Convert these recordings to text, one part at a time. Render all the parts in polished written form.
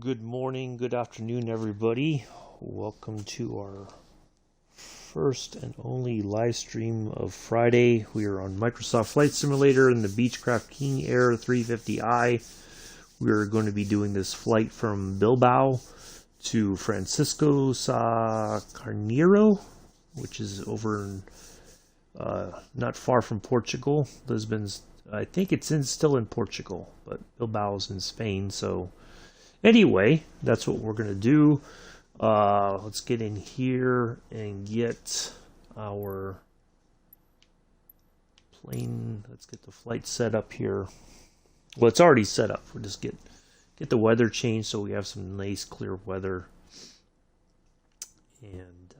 Good morning, good afternoon, everybody. Welcome to our first and only live stream of Friday. We are on Microsoft Flight Simulator in the Beechcraft King Air 350i. We are going to be doing this flight from Bilbao to Francisco Sa Carneiro, which is over in, not far from Portugal. Lisbon's, I think it's still in Portugal, but Bilbao's in Spain, so anyway, that's what we're going to do. Let's get in here and get our plane. Let's get the flight set up here. Well, it's already set up. We'll just get the weather changed so we have some nice clear weather. And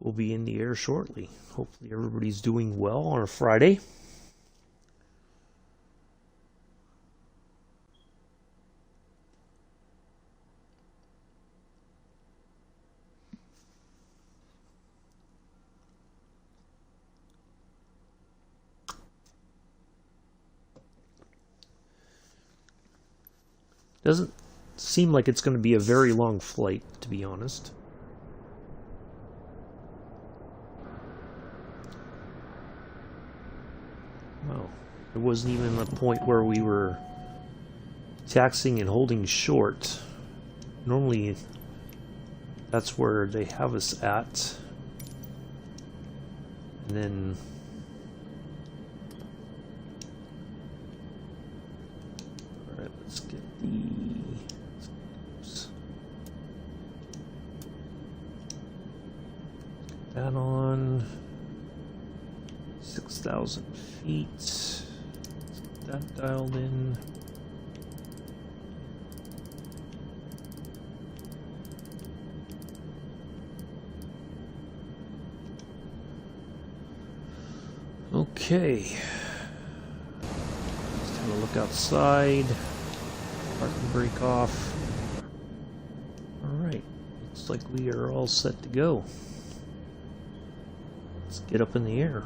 we'll be in the air shortly. Hopefully everybody's doing well on a Friday. Doesn't seem like it's going to be a very long flight, to be honest. Oh, it wasn't even a point where we were taxiing and holding short. Normally, that's where they have us at. And then let's get that on 6,000 feet. Let's get that dialed in. Okay. Let's have a look outside. Parking brake off. Alright, looks like we are all set to go. Let's get up in the air.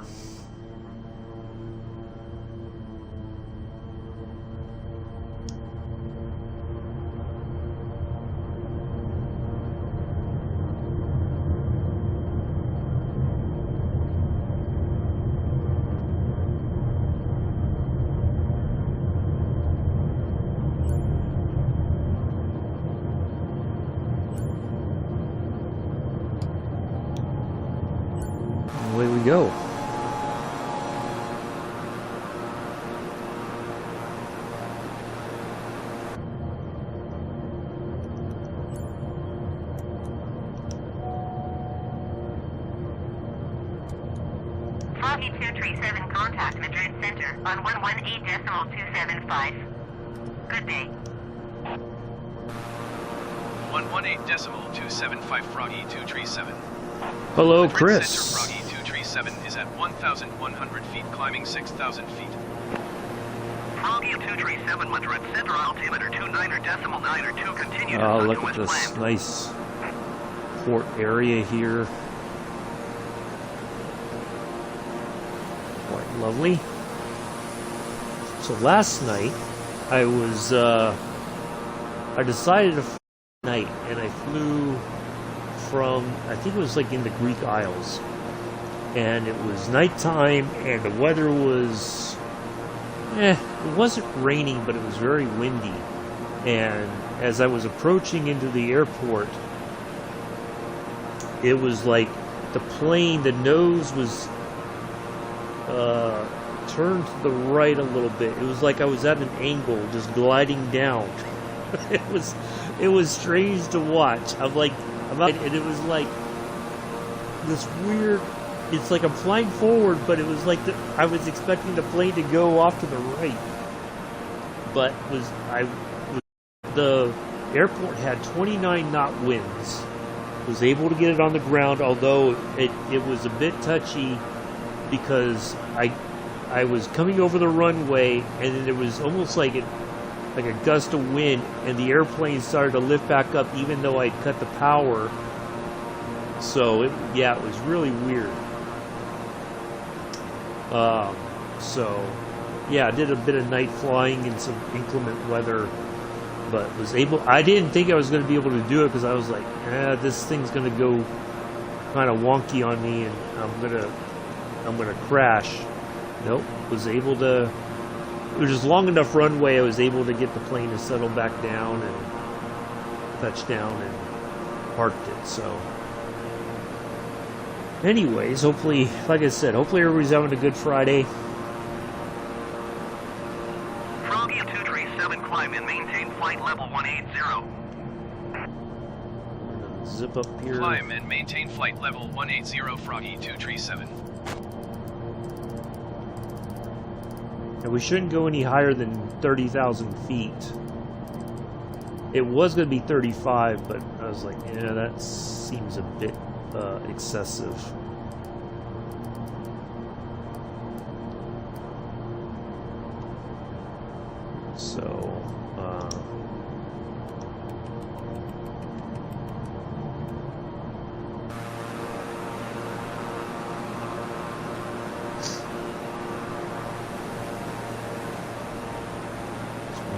Away we go. Foggy 237, contact Madrid Center on 118.275. Good day. 118.275 Froggy 237. Hello, Madrid Chris. Center Froggy 237 is at 1,100 feet, climbing 6,000 feet. Foggy 237, Madrid Center, altimeter 29.92, continue to Look at this nice port area here. Quite lovely. So last night, I decided to fly at night, and I flew from, I think it was like in the Greek Isles, and it was nighttime, and the weather was, it wasn't raining, but it was very windy. And as I was approaching into the airport, it was like the plane, the nose was turned to the right a little bit. It was like I was at an angle, just gliding down. It was strange to watch. And it was like this weird, it's like I'm flying forward, but it was like I was expecting the plane to go off to the right. But the airport had 29 knot winds. Was able to get it on the ground, although it was a bit touchy because I was coming over the runway, and then there was almost like a gust of wind, and the airplane started to lift back up even though I'd cut the power. So it was really weird. I did a bit of night flying in some inclement weather but was able. I didn't think I was going to be able to do it because I was like, this thing's going to go kind of wonky on me, and I'm gonna crash. Nope, was able to. It was just long enough runway. I was able to get the plane to settle back down and touch down and parked it. So, anyways, hopefully, like I said, hopefully everybody's having a good Friday. Froggy 237, climb and maintain flight level 180. Zip up here. Climb and maintain flight level 180, Froggy 237. And we shouldn't go any higher than 30,000 feet. It was going to be 35, but I was like, yeah, that seems a bit excessive. So,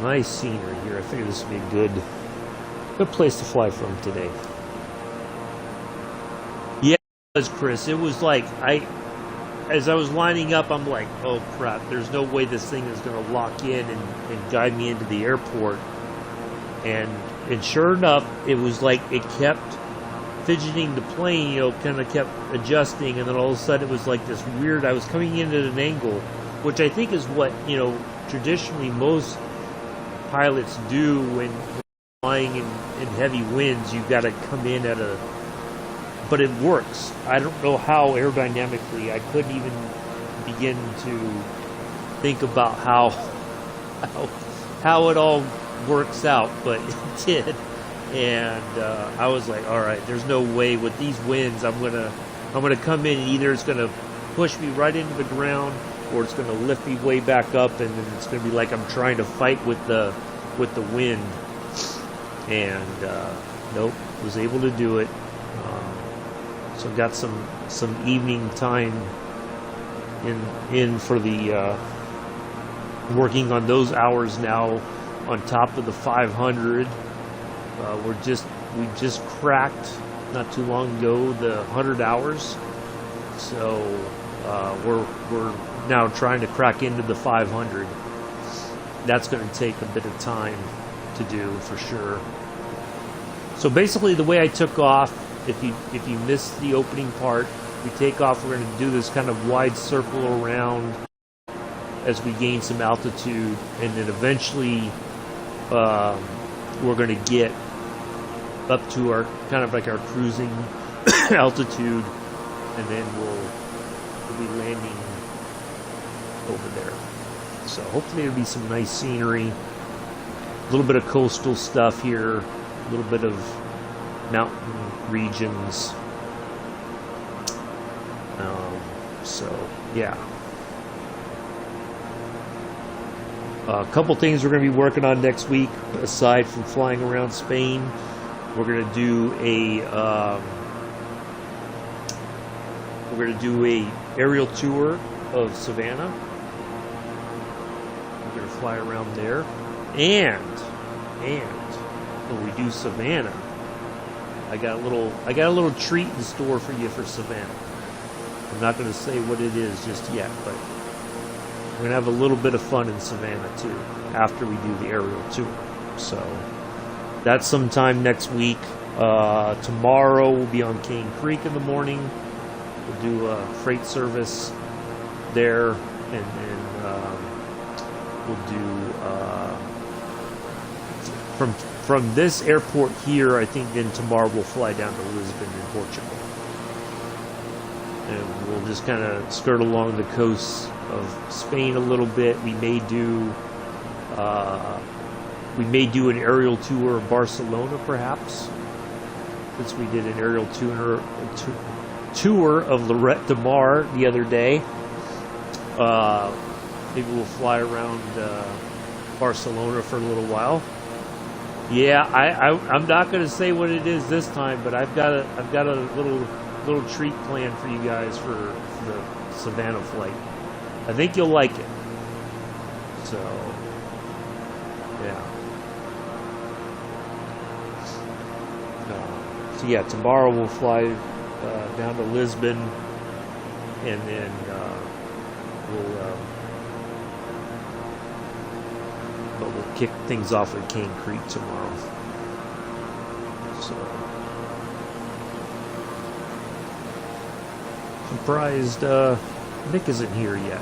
nice scenery here. I figure this would be a good place to fly from today. Yeah, it was, Chris. It was like as I was lining up, I'm like, oh crap! There's no way this thing is going to lock in and guide me into the airport. And sure enough, it was like it kept fidgeting the plane. You know, kind of kept adjusting, and then all of a sudden it was like this weird. I was coming in at an angle, which I think is what traditionally most pilots do when flying in heavy winds. You've got to come in at a, but it works. I don't know how aerodynamically. I couldn't even begin to think about how it all works out, but it did. And I was like, all right, there's no way with these winds I'm gonna come in, and either it's gonna push me right into the ground, or it's going to lift me way back up, and then it's going to be like I'm trying to fight with the wind. And nope, was able to do it. So got some evening time in for the working on those hours now on top of the 500. We just cracked not too long ago the 100 hours. So we're now trying to crack into the 500. That's going to take a bit of time to do for sure. So basically, the way I took off, if you missed the opening part, we take off. We're going to do this kind of wide circle around as we gain some altitude, and then eventually we're going to get up to our kind of like our cruising altitude, and then we'll be landing over there. So hopefully there'll be some nice scenery, a little bit of coastal stuff here, a little bit of mountain regions. So yeah, a couple things we're going to be working on next week aside from flying around Spain. We're going to do a aerial tour of Savannah. We're going to fly around there, and when we do Savannah, I got a little treat in store for you for Savannah. I'm not going to say what it is just yet, but we're going to have a little bit of fun in Savannah too after we do the aerial tour. So that's sometime next week. Tomorrow we'll be on Cane Creek in the morning. We'll do a freight service there, and then we'll do from this airport here. I think then tomorrow we'll fly down to Lisbon in Portugal, and we'll just kind of skirt along the coast of Spain a little bit. We may do an aerial tour of Barcelona, perhaps, since we did an aerial tour of Lloret de Mar the other day. Maybe we'll fly around Barcelona for a little while. Yeah, I'm not going to say what it is this time, but I've got a little treat planned for you guys for the Savannah flight. I think you'll like it. So, yeah. So yeah, tomorrow we'll fly down to Lisbon, and then we'll kick things off at Cane Creek tomorrow. So surprised Nick isn't here yet.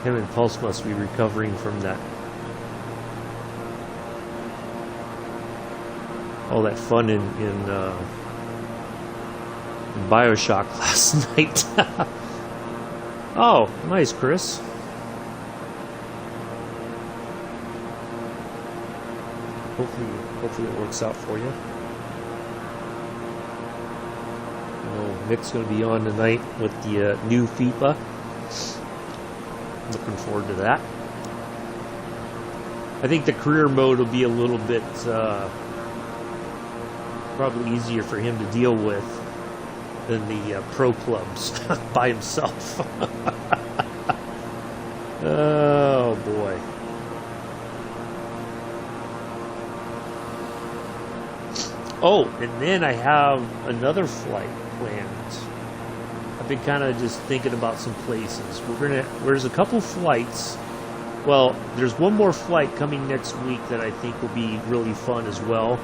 Him and Pulse must be recovering from that. All that fun in BioShock last night. Oh, nice, Chris. Hopefully it works out for you. Oh, Nick's going to be on tonight with the new FIFA. Looking forward to that. I think the career mode will be a little bit probably easier for him to deal with than the pro clubs by himself. Oh boy. Oh, and then I have another flight planned. I've been kind of just thinking about some places. There's a couple flights. Well, there's one more flight coming next week that I think will be really fun as well.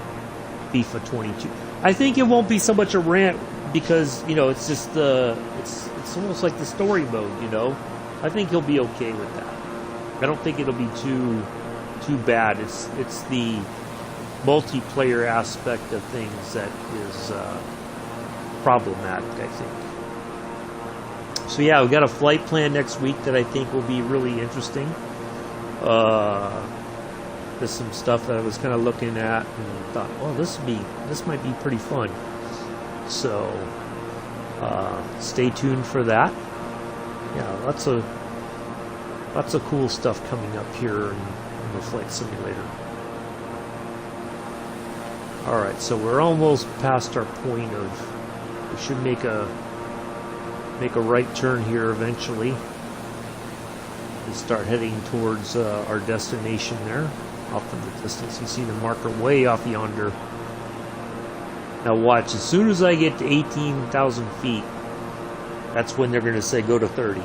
FIFA 22. I think it won't be so much a rant because, you know, it's just it's almost like the story mode, you know. I think he'll be okay with that. I don't think it'll be too bad. It's the multiplayer aspect of things that is problematic, I think. So yeah, we got a flight plan next week that I think will be really interesting. There's some stuff that I was kind of looking at and thought, oh, this might be pretty fun. So stay tuned for that. Yeah, lots of cool stuff coming up here in the flight simulator. All right, so we're almost past our point of we should make a right turn here eventually and start heading towards our destination there. Off in the distance, you see the marker way off yonder. Now watch, as soon as I get to 18,000 feet, that's when they're going to say go to 30.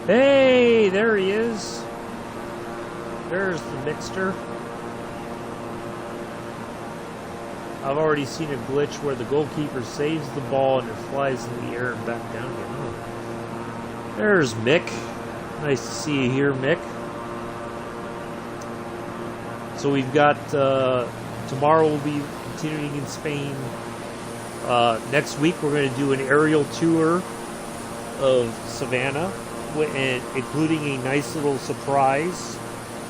Hey, there he is. There's the Mixter. I've already seen a glitch where the goalkeeper saves the ball and it flies in the air and back down again. Oh. There's Mick. Nice to see you here, Mick. So we've got tomorrow we'll be continuing in Spain. Next week we're going to do an aerial tour of Savannah, and including a nice little surprise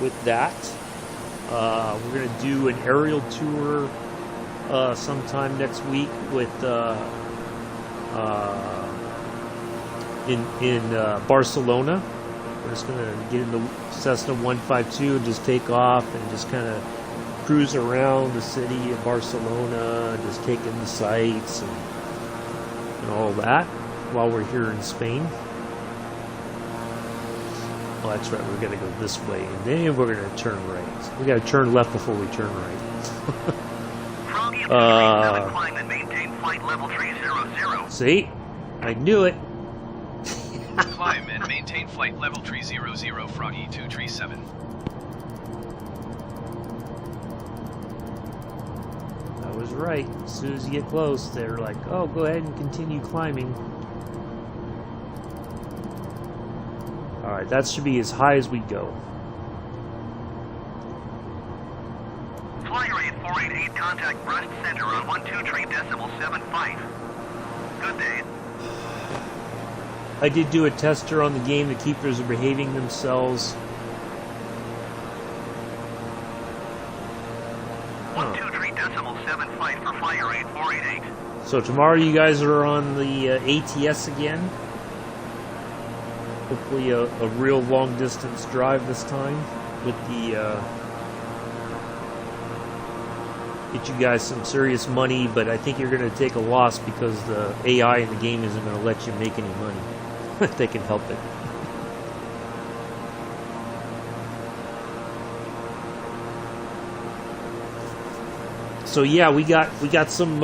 with that. We're going to do an aerial tour sometime next week with in Barcelona. We're just going to get in the Cessna 152 and just take off and just kind of cruise around the city of Barcelona, just take in the sights and all that while we're here in Spain. Oh, that's right, we're going to go this way, and then we're going to turn right. We got to turn left before we turn right. Climb and maintain flight level 300. See? I knew it. Climb and maintain flight level 300, Froggy 237. I was right. As soon as you get close, they're like, oh, go ahead and continue climbing. Alright, that should be as high as we go. Flight rate 488, contact Brest Center on 123.75. Good day. I did do a tester on the game. The keepers are behaving themselves. 123.75 for flight rate 488. So tomorrow you guys are on the ATS again. Hopefully a real long distance drive this time with the get you guys some serious money, but I think you're going to take a loss because the AI in the game isn't going to let you make any money if they can help it. So yeah, we got some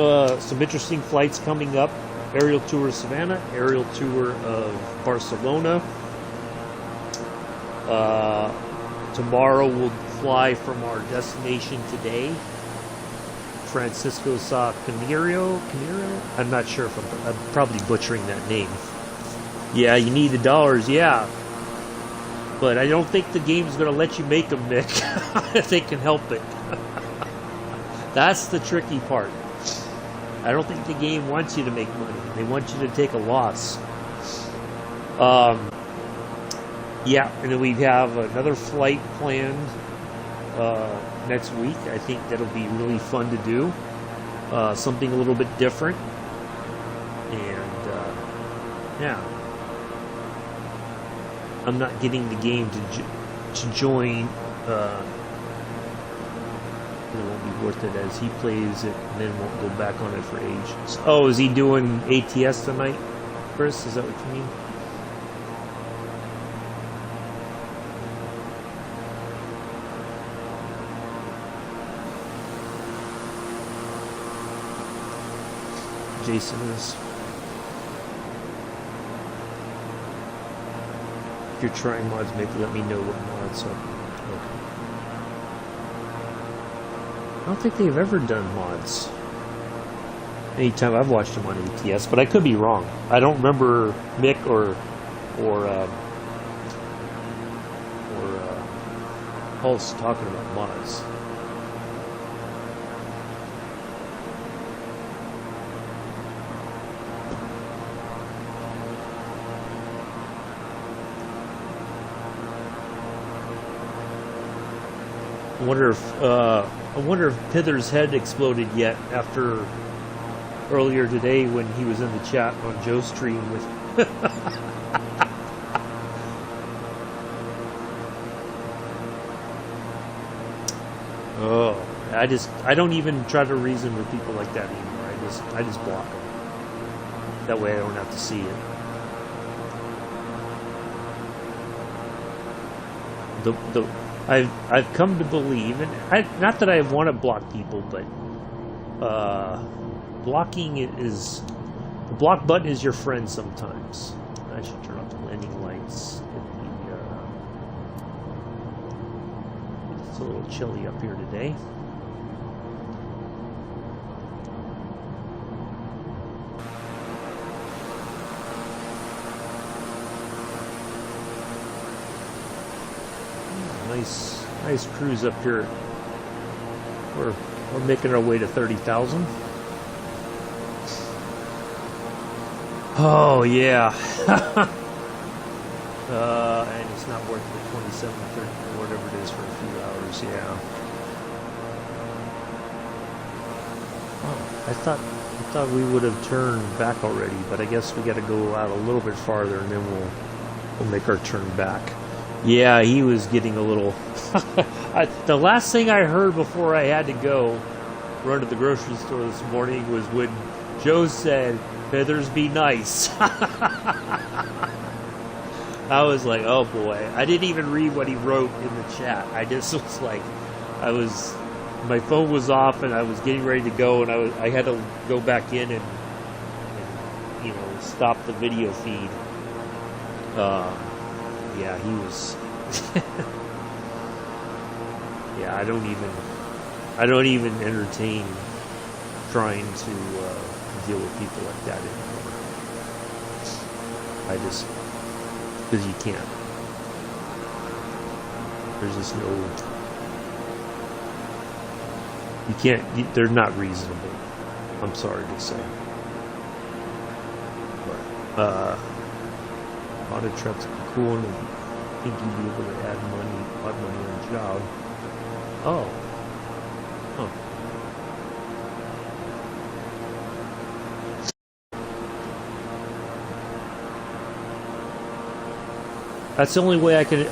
interesting flights coming up. Aerial tour of Savannah, aerial tour of Barcelona. Tomorrow we'll fly from our destination today, Francisco Sa Carneiro. I'm not sure if I'm probably butchering that name. Yeah, you need the dollars, yeah. But I don't think the game's going to let you make them, Mick, if they can help it. That's the tricky part. I don't think the game wants you to make money. They want you to take a loss. Yeah, and then we have another flight planned next week. I think that'll be really fun to do. Something a little bit different. And, yeah. I'm not getting the game to join. It won't be worth it as he plays it and then won't go back on it for ages. Oh, is he doing ATS tonight, Chris? Is that what you mean? Jason is. If you're trying mods, maybe let me know what mods are. I don't think they've ever done mods. Anytime I've watched them on ATS, but I could be wrong. I don't remember Mick or Pulse talking about mods. I wonder if Pither's head exploded yet after earlier today when he was in the chat on Joe's stream with. Oh, I don't even try to reason with people like that anymore. I just block them. That way I don't have to see it. I've come to believe, and not that I want to block people, but blocking is the block button is your friend sometimes. I should turn off the landing lights. It's a little chilly up here today. Nice cruise up here. We're making our way to 30,000. Oh yeah. And it's not worth the 27, 30, or whatever it is for a few hours. Yeah. Oh, I thought we would have turned back already, but I guess we got to go out a little bit farther, and then we'll make our turn back. Yeah, he was getting a little... the last thing I heard before I had to go run to the grocery store this morning was when Joe said, "Feathers be nice." I was like, oh boy. I didn't even read what he wrote in the chat. I just was like, my phone was off and I was getting ready to go, and I had to go back in and stop the video feed. Yeah, he was. Yeah, I don't even entertain trying to deal with people like that anymore. Because you can't. There's just no. You can't. They're not reasonable. I'm sorry to say. But audit trucks are cool, and I think you'd be able to add money on a job. Oh. Huh. That's the only way I can.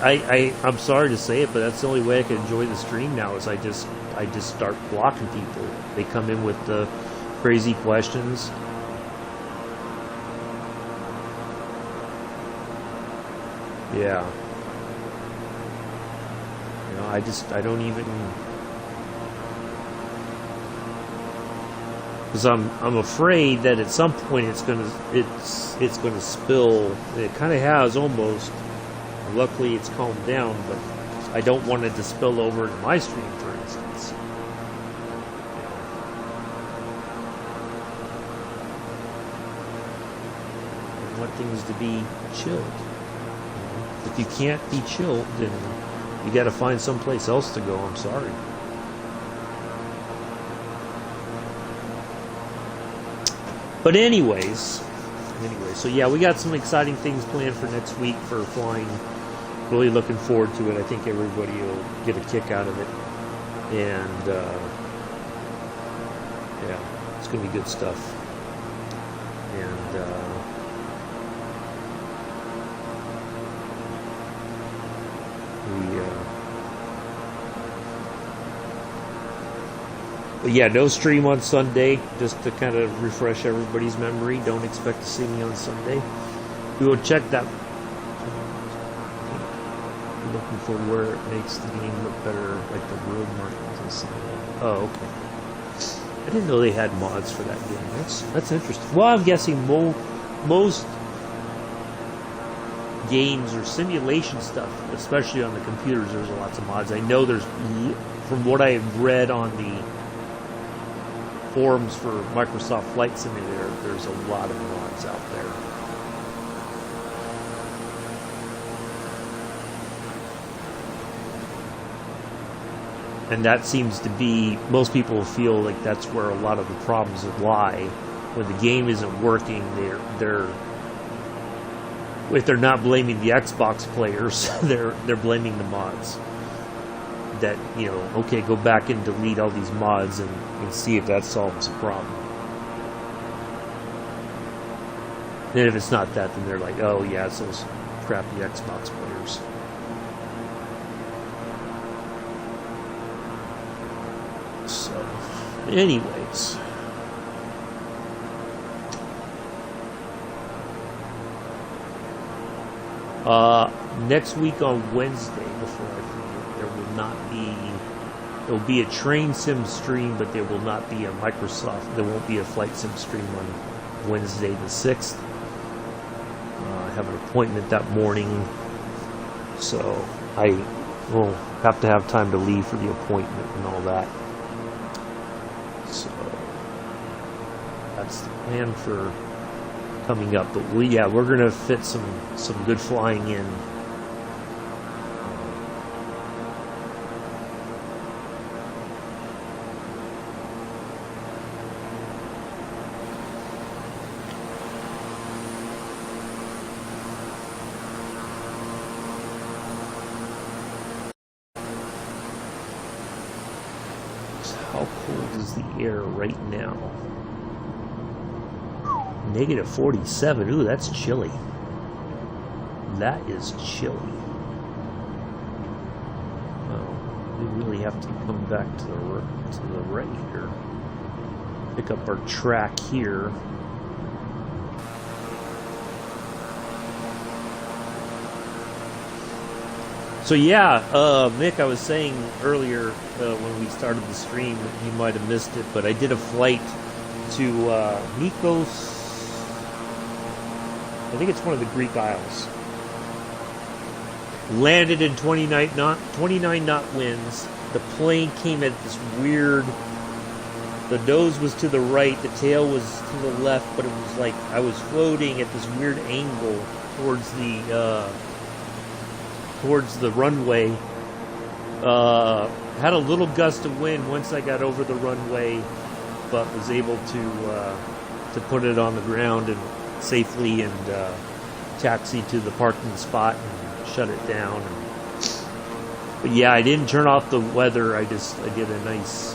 I'm sorry to say it, but that's the only way I can enjoy the stream now. Is I just start blocking people. They come in with the crazy questions. Yeah. You know, I don't even. Because I'm afraid that at some point it's gonna spill. It kind of has almost. Luckily, it's calmed down, but I don't want it to spill over into my stream, for instance. I want things to be chilled. If you can't be chilled, then you got to find someplace else to go. I'm sorry. But anyways, so yeah, we got some exciting things planned for next week for flying. Really looking forward to it. I think everybody will get a kick out of it. And, yeah, it's going to be good stuff. And, but yeah, no stream on Sunday, just to kind of refresh everybody's memory. Don't expect to see me on Sunday. We will check that. Looking for where it makes the game look better, like the road markings and stuff. Oh, okay. I didn't know they had mods for that game. That's interesting. Well, I'm guessing most games or simulation stuff, especially on the computers, there's lots of mods. I know there's, from what I have read on the forums for Microsoft Flight Simulator, there's a lot of mods out there. And that seems to be, most people feel like that's where a lot of the problems lie. When the game isn't working, if they're not blaming the Xbox players, they're blaming the mods. That, you know, okay, go back and delete all these mods and see if that solves the problem. And if it's not that, then they're like, oh yeah, it's those crappy Xbox players. So, anyways. Next week on Wednesday, before I forget, there will be a train sim stream, but there will not be a there won't be a flight sim stream on Wednesday the 6th. I have an appointment that morning, so I will have to have time to leave for the appointment and all that. So that's the plan for coming up. But we're gonna fit some good flying in. How cold is the air right now? Negative 47. Ooh, that's chilly. That is chilly. Well, we really have to come back to the right here. Pick up our track here. So yeah, Mick, I was saying earlier when we started the stream, you might have missed it, but I did a flight to Nikos. I think it's one of the Greek Isles. Landed in 29 knot winds. The plane came at this weird. The nose was to the right, the tail was to the left, but it was like I was floating at this weird angle towards the runway. Had a little gust of wind once I got over the runway, but was able to put it on the ground and safely and taxi to the parking spot and shut it down. But yeah, I didn't turn off the weather. I did a nice.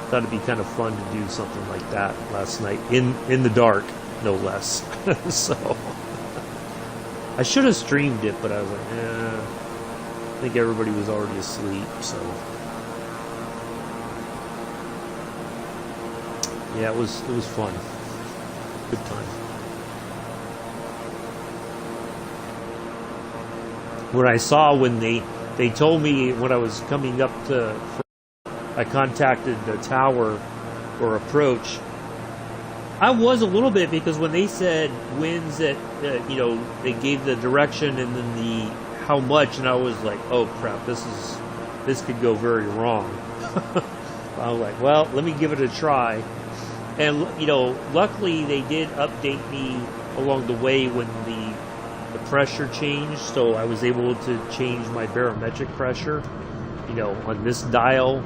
Thought it'd be kind of fun to do something like that last night in the dark, no less. So I should have streamed it, but I was like, I think everybody was already asleep, so. Yeah, it was fun. Good time. What I saw when they told me when I was coming up to, I contacted the tower or approach. I was a little bit, because when they said winds at, you know, they gave the direction and then the how much, and I was like, oh crap, this could go very wrong. I was like, well, let me give it a try. And, you know, luckily they did update me along the way when the pressure changed, so I was able to change my barometric pressure, you know, on this dial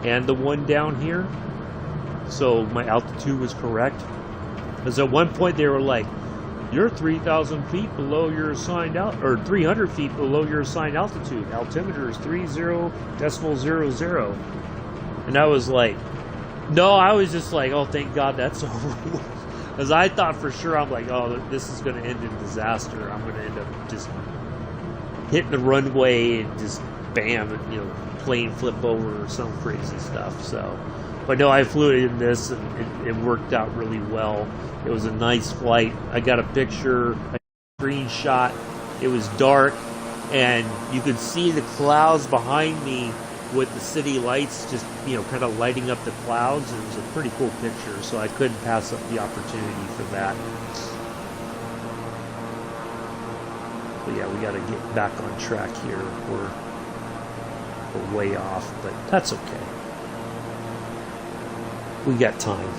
and the one down here. So my altitude was correct. Because at one point they were like, you're 3,000 feet below your assigned or 300 feet below your assigned altitude. Altimeter is 30.00. And I was like, no, I was just like, oh, thank God that's over. Because I thought for sure, I'm like, oh, this is going to end in disaster. I'm going to end up just hitting the runway and just bam, you know, plane flip over or some crazy stuff. So, but no, I flew in this and it worked out really well. It was a nice flight. I got a picture, a screenshot. It was dark and you could see the clouds behind me with the city lights just, you know, kind of lighting up the clouds. It was a pretty cool picture, so I couldn't pass up the opportunity for that. But yeah, we got to get back on track here. We're way off, but that's okay. We got time.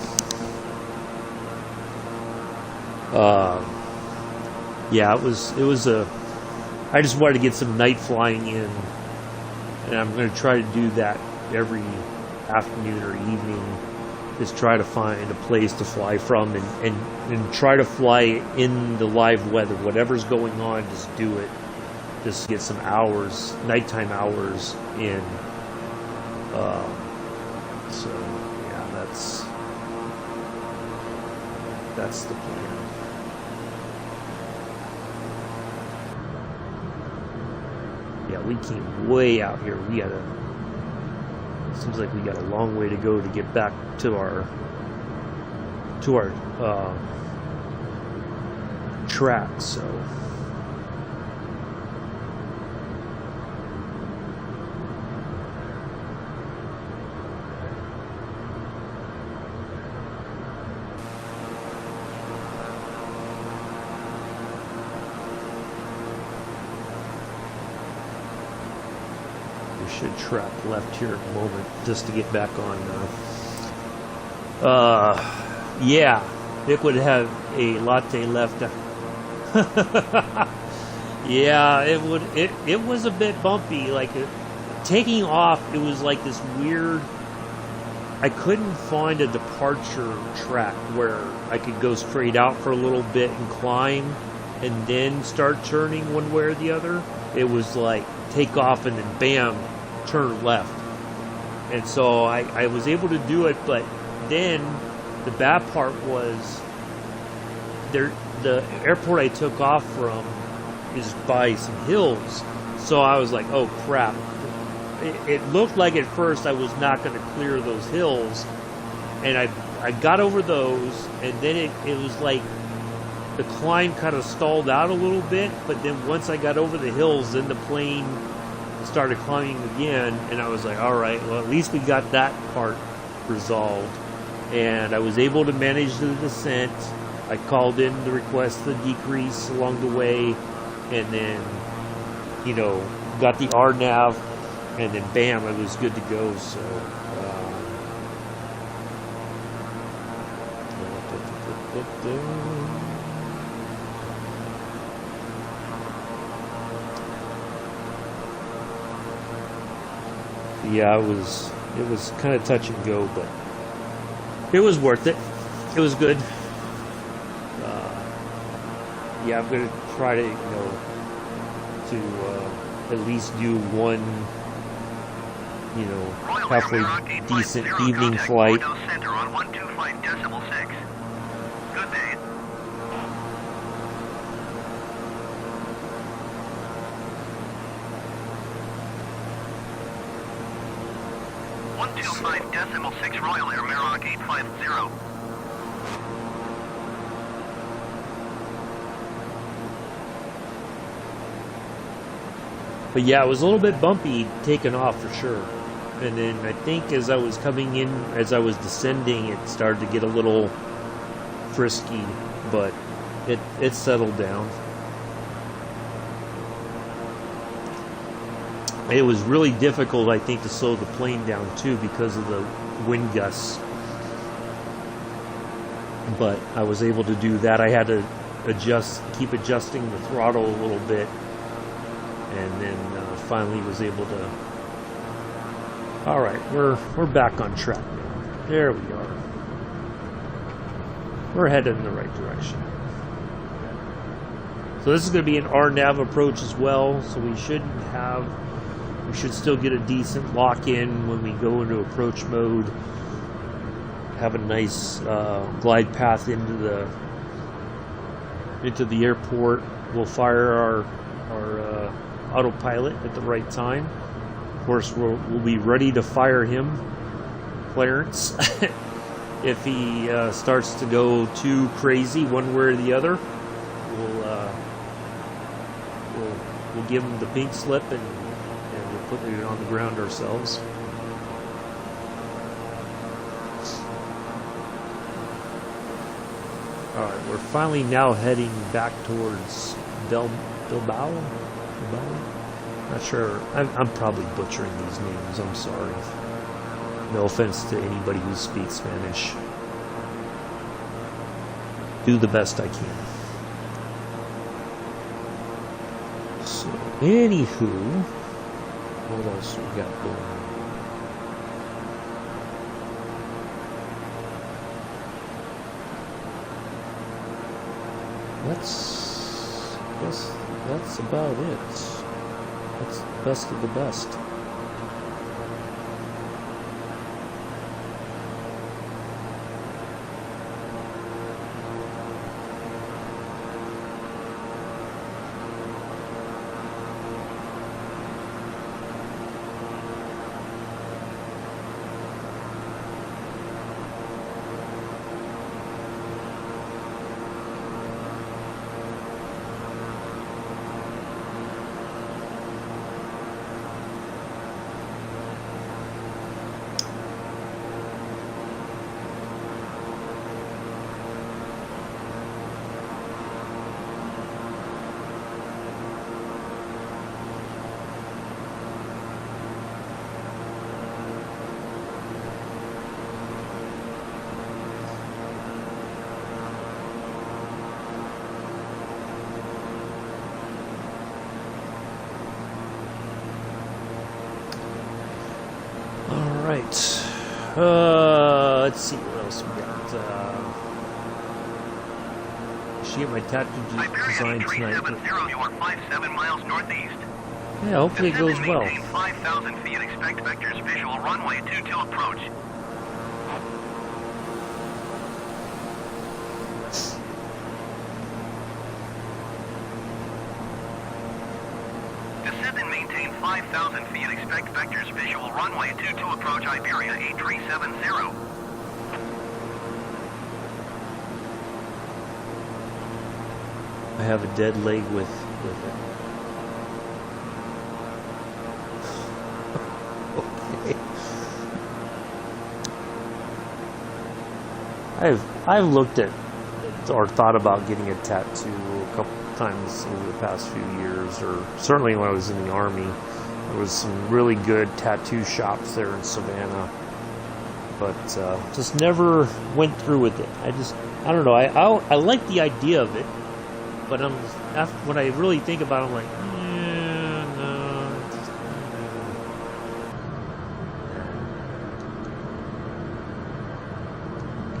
Yeah, it was I just wanted to get some night flying in. And I'm going to try to do that every afternoon or evening. Just try to find a place to fly from and try to fly in the live weather. Whatever's going on, just do it. Just get some hours, nighttime hours in. So, yeah, that's the plan. Yeah, we came way out here. Seems like we got a long way to go to get back to our track, so. Should track left here at the moment just to get back on. Yeah, Vic would have a latte left. Yeah, it would. It was a bit bumpy. Like taking off, it was like this weird. I couldn't find a departure track where I could go straight out for a little bit and climb, and then start turning one way or the other. It was like take off and then bam. Turn left. And so I was able to do it, but then the bad part was the airport I took off from is by some hills. So I was like, oh crap. It looked like at first I was not going to clear those hills, and I got over those, and then it was like the climb kind of stalled out a little bit, but then once I got over the hills, then the plane started climbing again, and I was like, all right, well, at least we got that part resolved. And I was able to manage the descent. I called in the request the decrease along the way, and then, you know, got the RNAV, and then bam, it was good to go. So yeah, it was kind of touch and go, but it was worth it. It was good. Yeah, I'm gonna try to, at least do one, halfway decent evening flight. 125.6 Royal Air Merrock 850. But yeah, it was a little bit bumpy taking off for sure. And then I think as I was coming in, as I was descending, it started to get a little frisky, but it settled down. It was really difficult, I think, to slow the plane down too because of the wind gusts. But I was able to do that. I had to keep adjusting the throttle a little bit, and then finally was able to. All right, we're back on track now. There we are. We're headed in the right direction. So this is going to be an RNAV approach as well. So we should still get a decent lock-in when we go into approach mode. Have a nice glide path into the airport. We'll fire our autopilot at the right time. Of course, we'll be ready to fire him, Clarence, if he starts to go too crazy one way or the other. We'll give him the pink slip and we'll put it on the ground ourselves. All right, we're finally now heading back towards Bilbao. Not sure. I'm probably butchering these names. I'm sorry. No offense to anybody who speaks Spanish. Do the best I can. So, anywho, what else we got going on? That's about it. That's the best of the best. Let's see what else we got. Should get my tattoo design tonight. 370, you are 57 miles northeast. Yeah, hopefully it goes well. Maintain 5,000 feet. Expect vectors visual runway 22 approach. Descend and maintain 5,000 feet. Expect vectors visual runway 22 approach Iberia 8370. I have a dead leg with it. Okay. I've looked at or thought about getting a tattoo a couple times over the past few years, or certainly when I was in the Army. There was some really good tattoo shops there in Savannah, but just never went through with it. I don't know. I like the idea of it, but when I really think about it, I'm like,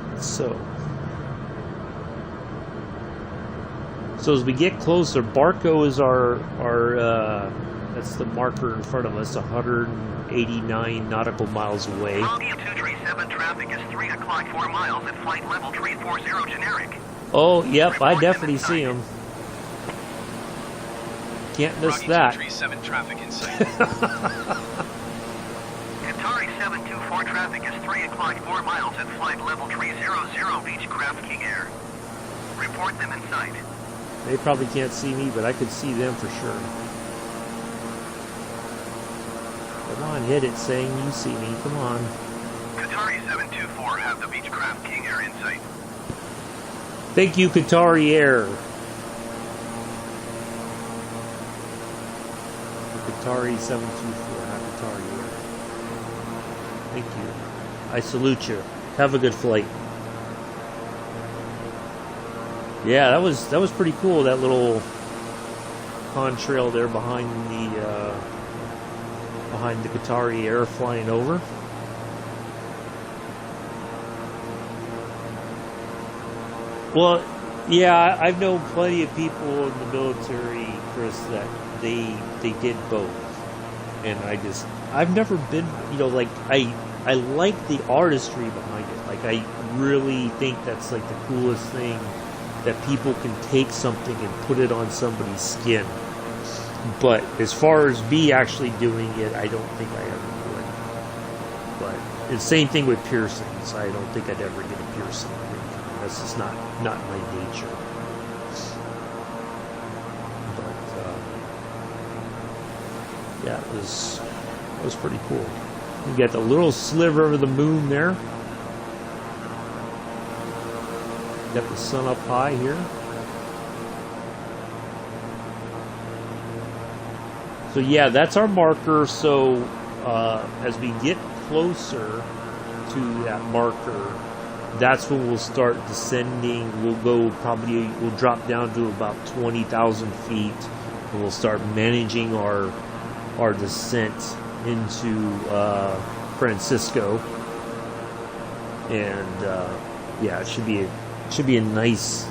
no. So as we get closer, Barco is our that's the marker in front of us, 189 nautical miles away. Froggy 237 traffic is 3 o'clock 4 miles at flight level 340 generic. Oh, yep, I definitely see him. Can't miss Froggy that. 237 traffic in sight. Qatari 724 Airport traffic is 3 o'clock 4 miles at flight level 300 Beechcraft King Air. Report them in sight. They probably can't see me, but I could see them for sure. Come on, hit it, saying you see me. Come on. Qatari 724 have the Beechcraft King Air in sight. Thank you, Qatari Air. Qatari 724, not Qatari Air. Thank you. I salute you. Have a good flight. Yeah, that was pretty cool. That little contrail there behind the Qatari Air flying over. Well, yeah, I've known plenty of people in the military, Chris, that they did both, and I've never been, like I like the artistry behind it. Like I really think that's like the coolest thing, that people can take something and put it on somebody's skin. But as far as me actually doing it, I don't think I ever would. But the same thing with piercings. I don't think I'd ever get a piercing. That's just not my nature. But yeah, it was pretty cool. You got the little sliver of the moon there. Got the sun up high here. So yeah, that's our marker. So as we get closer to that marker, that's when we'll start descending. We'll drop down to about 20,000 feet, and we'll start managing our descent into Francisco. And yeah, it should be a nice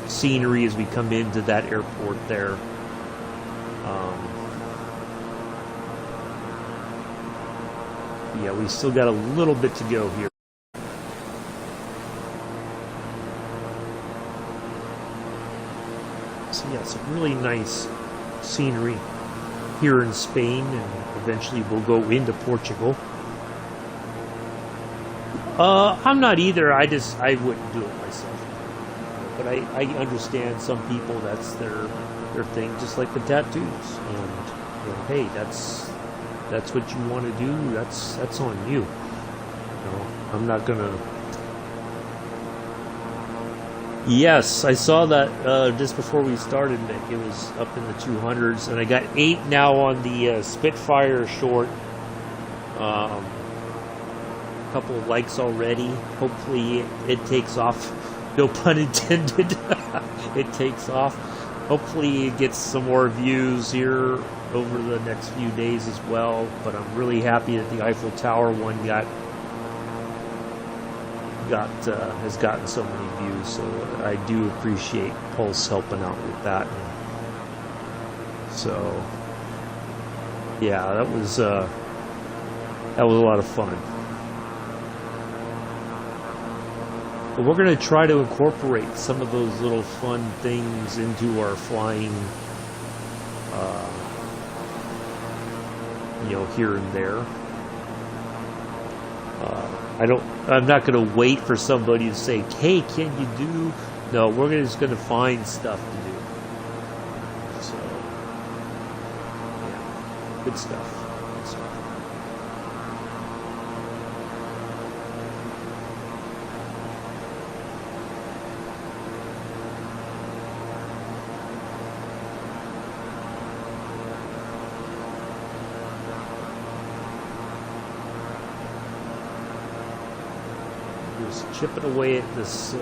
scenery as we come into that airport there. Yeah, we still got a little bit to go here. So yeah, it's a really nice scenery here in Spain, and eventually we'll go into Portugal. I'm not either. I wouldn't do it myself. But I understand some people, that's their thing, just like the tattoos. And hey, that's what you want to do. That's on you. I'm not gonna. Yes, I saw that just before we started, Nick. It was up in the 200s, and I got 8 now on the Spitfire short. A couple of likes already. Hopefully it takes off. No pun intended. It takes off. Hopefully it gets some more views here over the next few days as well. But I'm really happy that the Eiffel Tower one has gotten so many views. So I do appreciate Pulse helping out with that. So yeah, that was a lot of fun. But we're going to try to incorporate some of those little fun things into our flying, here and there. I'm not going to wait for somebody to say, "Hey, can you do?" No, we're just going to find stuff to do. So, yeah, good stuff. Good stuff. Just chipping away at this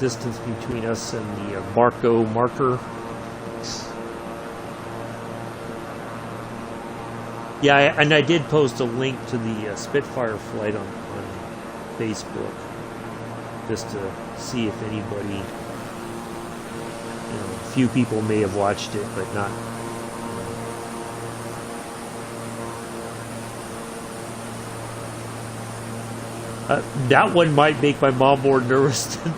distance between us and the Marco marker. Yeah, and I did post a link to the Spitfire flight on Facebook, just to see if anybody, a few people may have watched it, but not. That one might make my mom more nervous than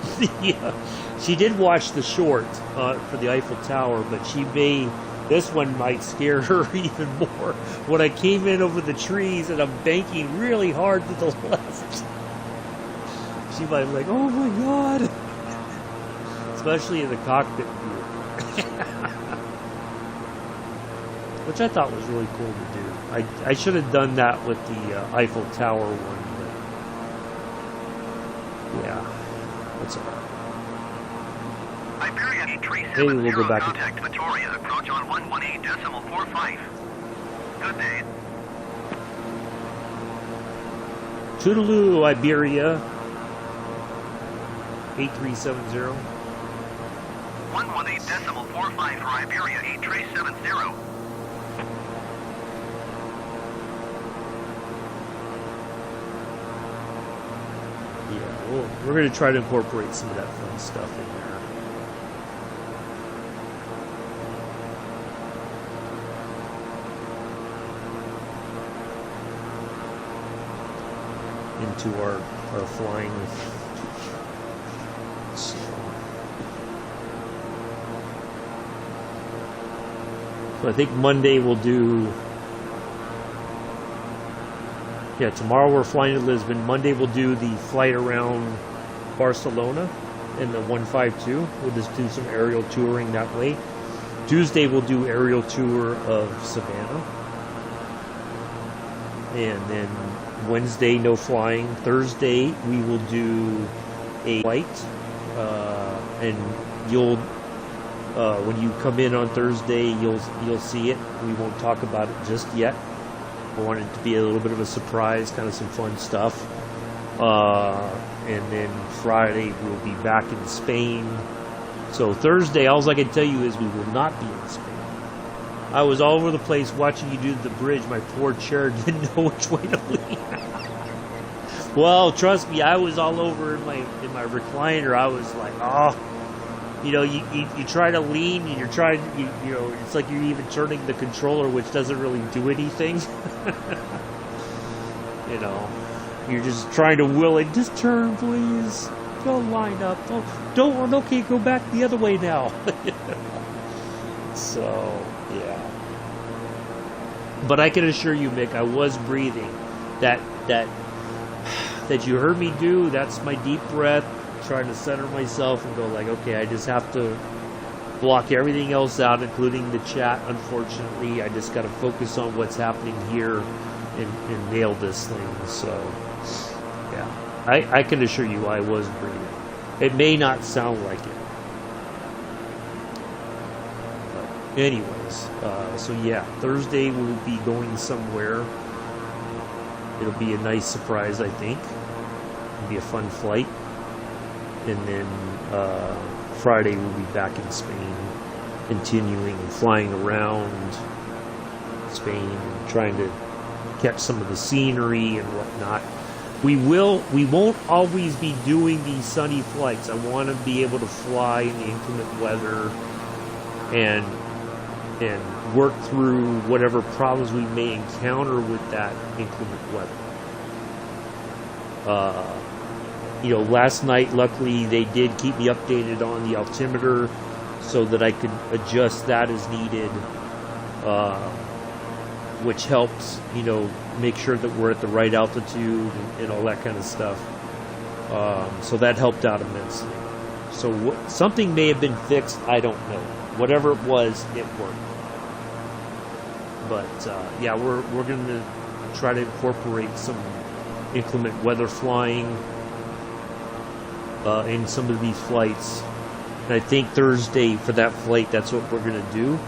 she did watch the short for the Eiffel Tower, but she may This one might scare her even more. When I came in over the trees and I'm banking really hard to the left, she might be like, oh my god. Especially in the cockpit view. Which I thought was really cool to do. I should have done that with the Eiffel Tower one, but yeah, that's alright. Iberia Maybe we'll go 837 back. contact Victoria, approach on 118.45. Good day. Toodaloo, Iberia 8370. 118.45 for Iberia 8370. Yeah, well, we're going to try to incorporate some of that fun stuff in there. Into our flying. So. So I think Monday we'll do. Yeah, tomorrow we're flying to Lisbon. Monday we'll do the flight around Barcelona in the 152. We'll just do some aerial touring that way. Tuesday we'll do aerial tour of Savannah. And then Wednesday, no flying. Thursday, we will do a flight. And you'll, when you come in on Thursday, you'll see it. We won't talk about it just yet. I want it to be a little bit of a surprise, kind of some fun stuff. And then Friday, we'll be back in Spain. So Thursday, all I can tell you is we will not be in Spain. I was all over the place watching you do the bridge. My poor chair didn't know which way to lean. Well, trust me, I was all over in my recliner. I was like, oh, you know, you try to lean and you're trying, you know, it's like you're even turning the controller, which doesn't really do anything. You know, you're just trying to will it. Just turn, please. Don't line up. Don't. Okay, go back the other way now. So, yeah. But I can assure you, Mick, I was breathing. That you heard me do. That's my deep breath, trying to center myself and go like, okay, I just have to block everything else out, including the chat. Unfortunately, I just got to focus on what's happening here and nail this thing. So, yeah, I can assure you, I was breathing. It may not sound like it. Anyways, so yeah, Thursday we'll be going somewhere. It'll be a nice surprise, I think. It'll be a fun flight. And then Friday we'll be back in Spain, continuing and flying around Spain, trying to catch some of the scenery and whatnot. We won't always be doing these sunny flights. I want to be able to fly in the inclement weather and work through whatever problems we may encounter with that inclement weather. You know, last night, luckily, they did keep me updated on the altimeter so that I could adjust that as needed, which helps, you know, make sure that we're at the right altitude and all that kind of stuff. So that helped out immensely. So something may have been fixed, I don't know. Whatever it was, it worked. But yeah, we're going to try to incorporate some inclement weather flying in some of these flights. And I think Thursday for that flight, that's what we're going to do,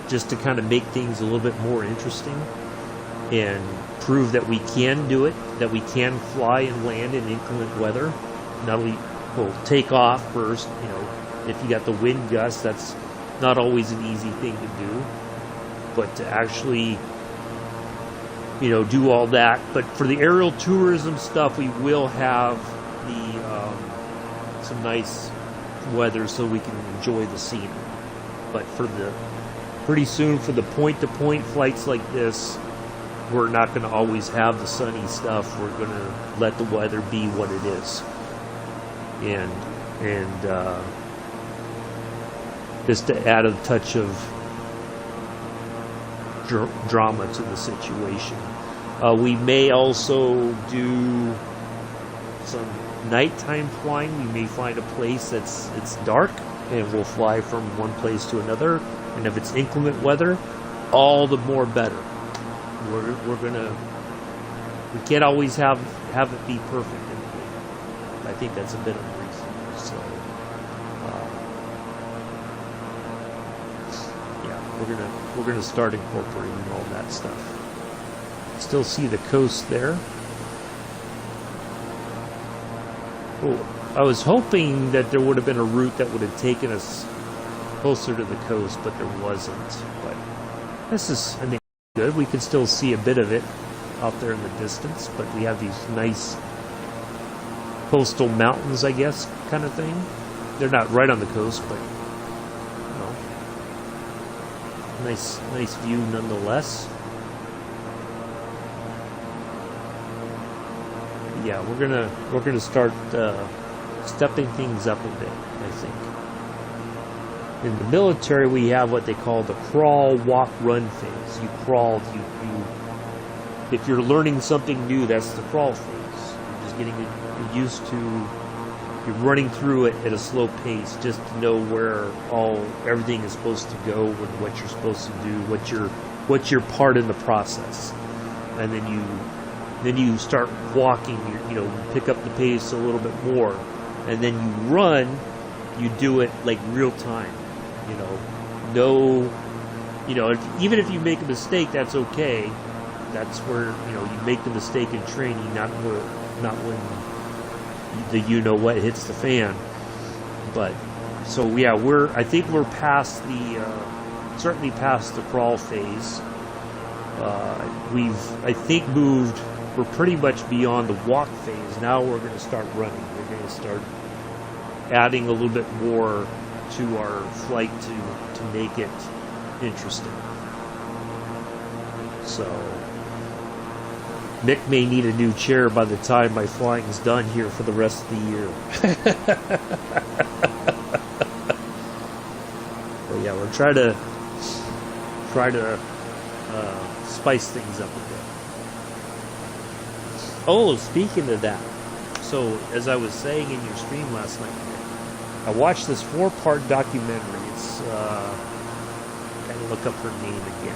just to kind of make things a little bit more interesting and prove that we can do it, that we can fly and land in inclement weather. Not only we'll take off first, you know, if you got the wind gusts, that's not always an easy thing to do. But to actually, you know, do all that. But for the aerial tourism stuff, we will have some nice weather so we can enjoy the scenery. But for pretty soon for the point-to-point flights like this, we're not going to always have the sunny stuff. We're going to let the weather be what it is. And just to add a touch of drama to the situation. We may also do some nighttime flying. We may find a place it's dark, and we'll fly from one place to another. And if it's inclement weather, all the more better. We can't always have it be perfect in the game. I think that's a bit unreasonable. So yeah, we're gonna start incorporating all that stuff. Still see the coast there. Oh, I was hoping that there would have been a route that would have taken us closer to the coast, but there wasn't. But this is, I think, good. We can still see a bit of it out there in the distance, but we have these nice coastal mountains, I guess, kind of thing. They're not right on the coast, but you know, nice view nonetheless. Yeah, we're gonna start stepping things up a bit, I think. In the military, we have what they call the crawl, walk, run phase. You crawl, if you're learning something new, that's the crawl phase. You're just getting used to, you're running through it at a slow pace, just to know where everything is supposed to go, and what you're supposed to do, what's your part in the process, and then you start walking. You pick up the pace a little bit more, and then you run. You do it like real time. Even if you make a mistake, that's okay. That's where you make the mistake in training, not when the what hits the fan. But so yeah, I think we're past certainly past the crawl phase. We're pretty much beyond the walk phase. Now we're going to start running. We're going to start adding a little bit more to our flight to make it interesting. So Mick may need a new chair by the time my flying is done here for the rest of the year. But yeah, we'll try to spice things up a bit. Oh, speaking of that, so as I was saying in your stream last night, I watched this 4-part documentary. It's gotta look up her name again.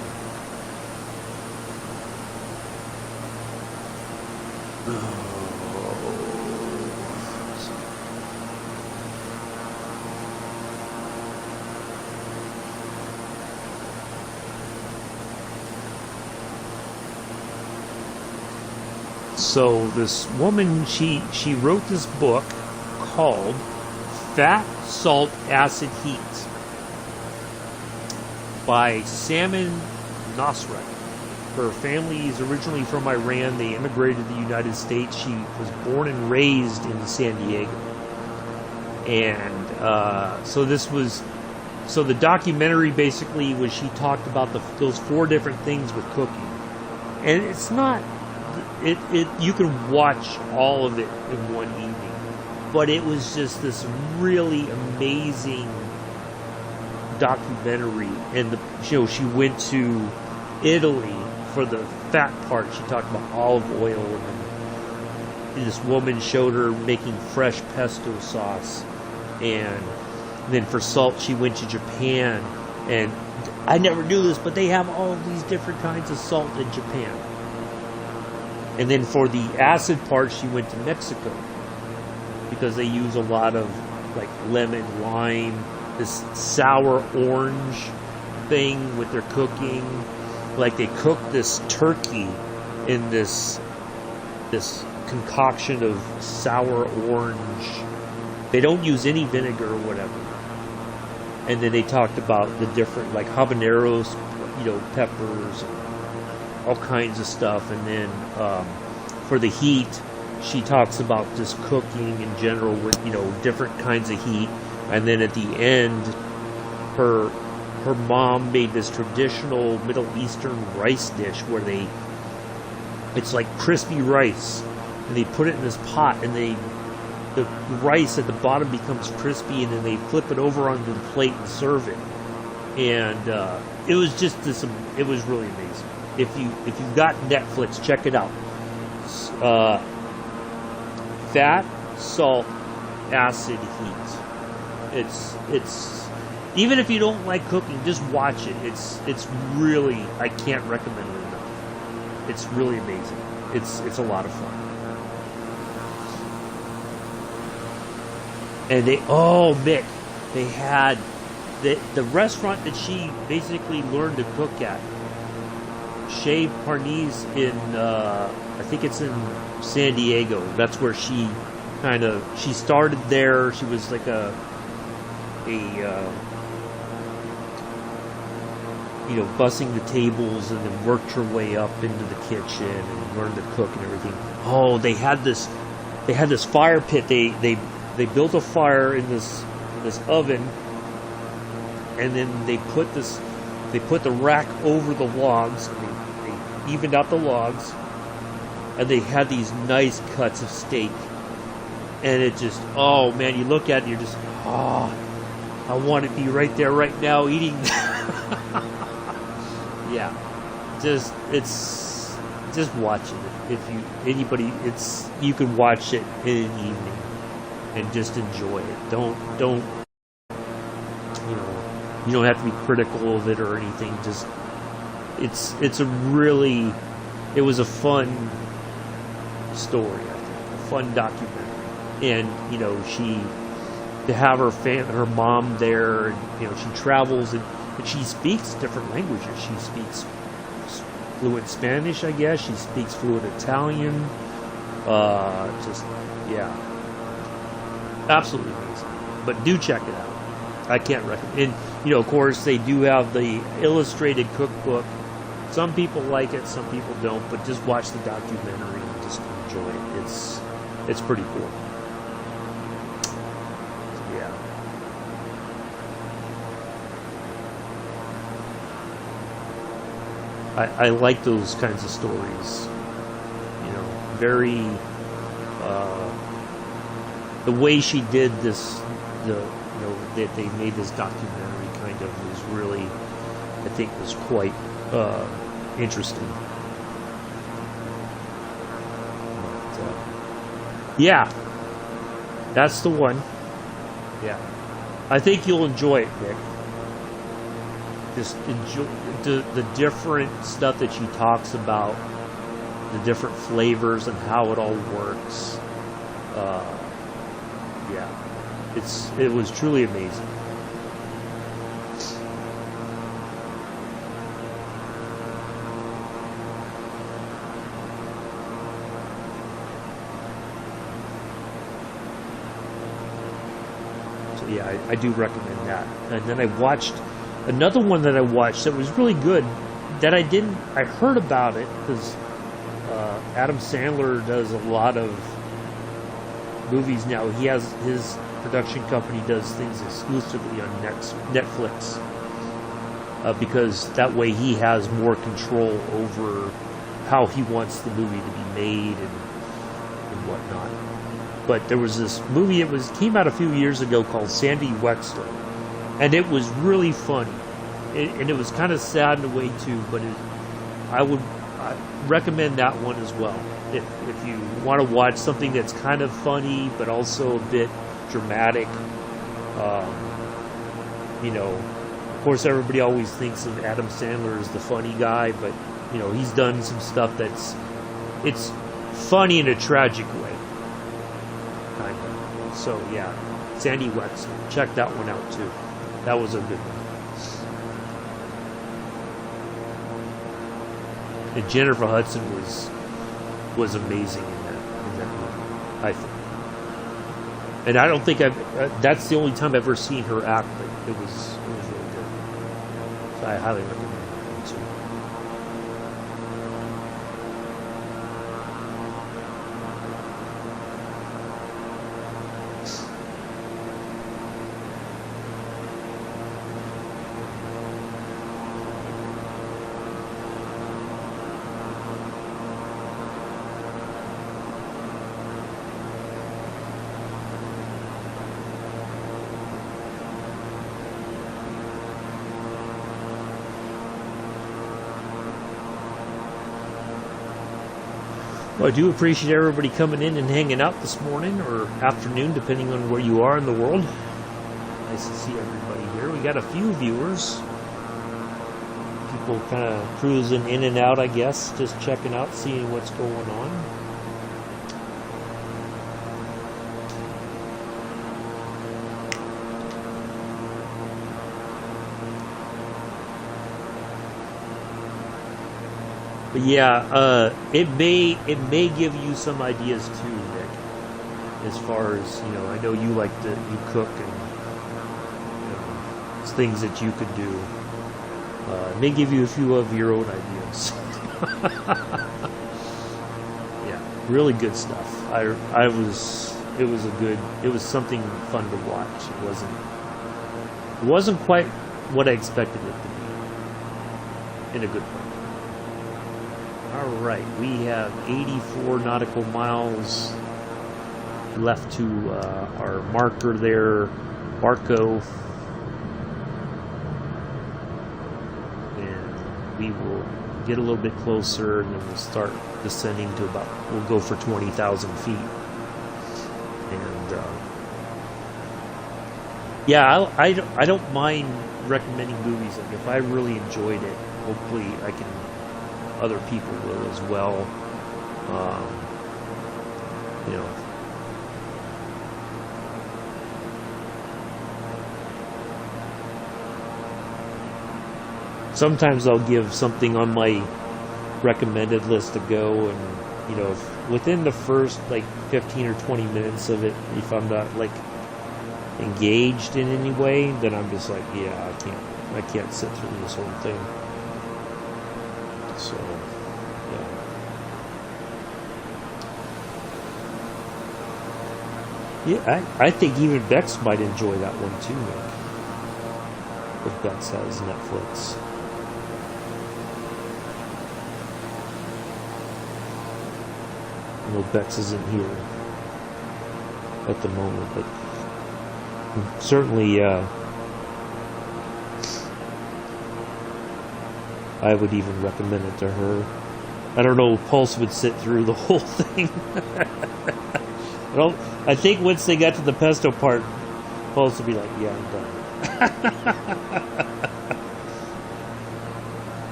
So this woman, she wrote this book called Fat, Salt, Acid, Heat by Salman Nasrat. Her family is originally from Iran. They immigrated to the United States. She was born and raised in San Diego. And so the documentary basically was, she talked about those 4 different things with cooking. And it's not, you can watch all of it in one evening. But it was just this really amazing documentary. And she went to Italy for the fat part. She talked about olive oil, and this woman showed her making fresh pesto sauce. And then for salt, she went to Japan. And I never knew this, but they have all of these different kinds of salt in Japan. And then for the acid part, she went to Mexico, because they use a lot of like lemon, lime, this sour orange thing with their cooking. Like they cook this turkey in this concoction of sour orange. They don't use any vinegar or whatever. And then they talked about the different, like habaneros, peppers, and all kinds of stuff. And then for the heat, she talks about just cooking in general with different kinds of heat. And then at the end, her mom made this traditional Middle Eastern rice dish where it's like crispy rice, and they put it in this pot, and the rice at the bottom becomes crispy, and then they flip it over onto the plate and serve it. and it was just this. It was really amazing. If you've got Netflix, check it out. Fat, salt, acid, heat. It's even if you don't like cooking, just watch it. It's really, I can't recommend it enough. It's really amazing. It's a lot of fun. And Mick, they had the restaurant that she basically learned to cook at, Chez Parnese in I think it's in San Diego. That's where she started there. She was like a bussing the tables, and then worked her way up into the kitchen and learned to cook and everything. Oh, they had this fire pit. They built a fire in this oven, and then they put the rack over the logs, and they evened out the logs, and they had these nice cuts of steak. And it just, oh man, you look at it and you're just, I want to be right there right now eating. Yeah, just watch it. You can watch it in an evening and just enjoy it. Don't you don't have to be critical of it or anything. Just it was a fun story, I think, a fun documentary. And to have her mom there, and she travels and she speaks different languages. She speaks fluent Spanish, I guess. She speaks fluent Italian. Absolutely amazing. But do check it out. I can't recommend. And of course, they do have the illustrated cookbook. Some people like it, some people don't. But just watch the documentary and just enjoy it. It's pretty cool. I like those kinds of stories. Very the way she did this, that they made this documentary kind of was really, I think, was quite interesting. But, yeah, that's the one. Yeah, I think you'll enjoy it, Nick. Just enjoy the different stuff that she talks about, the different flavors and how it all works. It was truly amazing. So yeah, I do recommend that. And then I watched another one that I watched that was really good, that I heard about it because Adam Sandler does a lot of movies now. He has his production company does things exclusively on Netflix because that way he has more control over how he wants the movie to be made and whatnot. But there was this movie, came out a few years ago, called Sandy Wexler. And it was really funny. And it was kind of sad in a way, too. But I recommend that one as well. If you want to watch something that's kind of funny, but also a bit dramatic. Of course, everybody always thinks of Adam Sandler as the funny guy. But, he's done some stuff it's funny in a tragic way. Kind of. So, yeah. Sandy Wexler. Check that one out, too. That was a good one. And Jennifer Hudson was amazing in that movie, I think. And I don't think that's the only time I've ever seen her act, but it was really good. So I highly recommend that one too. Well, I do appreciate everybody coming in and hanging out this morning or afternoon, depending on where you are in the world. Nice to see everybody here. We got a few viewers. People kind of cruising in and out, I guess, just checking out, seeing what's going on. But yeah, it may give you some ideas too, Nick. As far as, you know, I know you like to cook and, you know, it's things that you could do. It may give you a few of your own ideas. Yeah, really good stuff. It was something fun to watch. It wasn't quite what I expected it to be, in a good way. All right, we have 84 nautical miles left to our marker there, Barco. And we will get a little bit closer and then we'll start descending to we'll go for 20,000 feet. And yeah, I don't mind recommending movies. Like if I really enjoyed it, hopefully other people will as well. You know, sometimes I'll give something on my recommended list to go, and you know, if within the first like 15 or 20 minutes of it, if I'm not like engaged in any way, then I'm just like, yeah, I can't sit through this whole thing. So, yeah, I think even Bex might enjoy that one too, Nick. If Bex has Netflix. I know Bex isn't here at the moment, but certainly, I would even recommend it to her. I don't know if Pulse would sit through the whole thing. I think once they got to the pesto part, Pulse would be like, yeah, I'm done.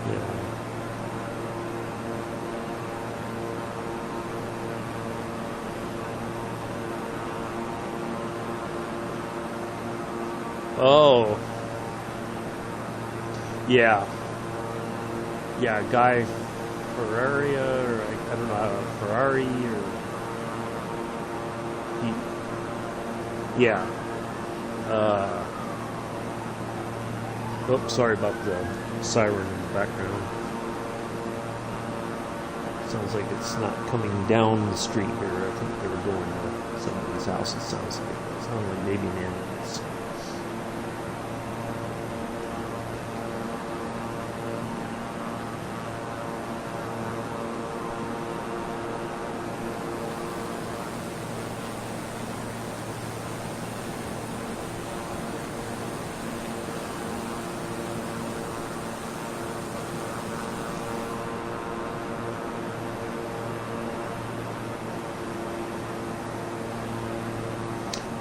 Yeah. Oh. Yeah. Yeah, Guy Ferrari, or I don't know, Ferrari, or yeah. Oh, sorry about the siren in the background. Sounds like it's not coming down the street here. I think they were going to somebody's house. It sounds like maybe an ambulance.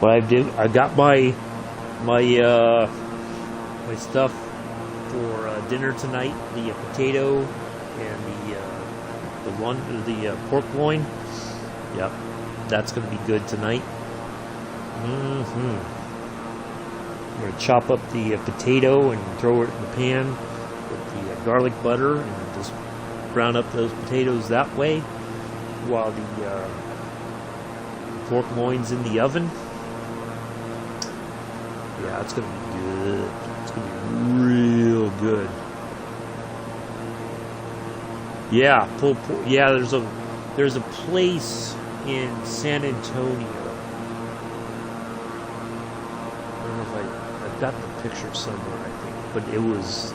But I got my stuff for dinner tonight. The potato and the pork loin. Yep, that's gonna be good tonight. I'm gonna chop up the potato and throw it in the pan with the garlic butter and just brown up those potatoes that way, while the pork loin's in the oven. Yeah, it's gonna be good. It's gonna be real good. Yeah, pulled pork. Yeah, there's a place in San Antonio. I don't know if I've got the picture somewhere, I think, but it was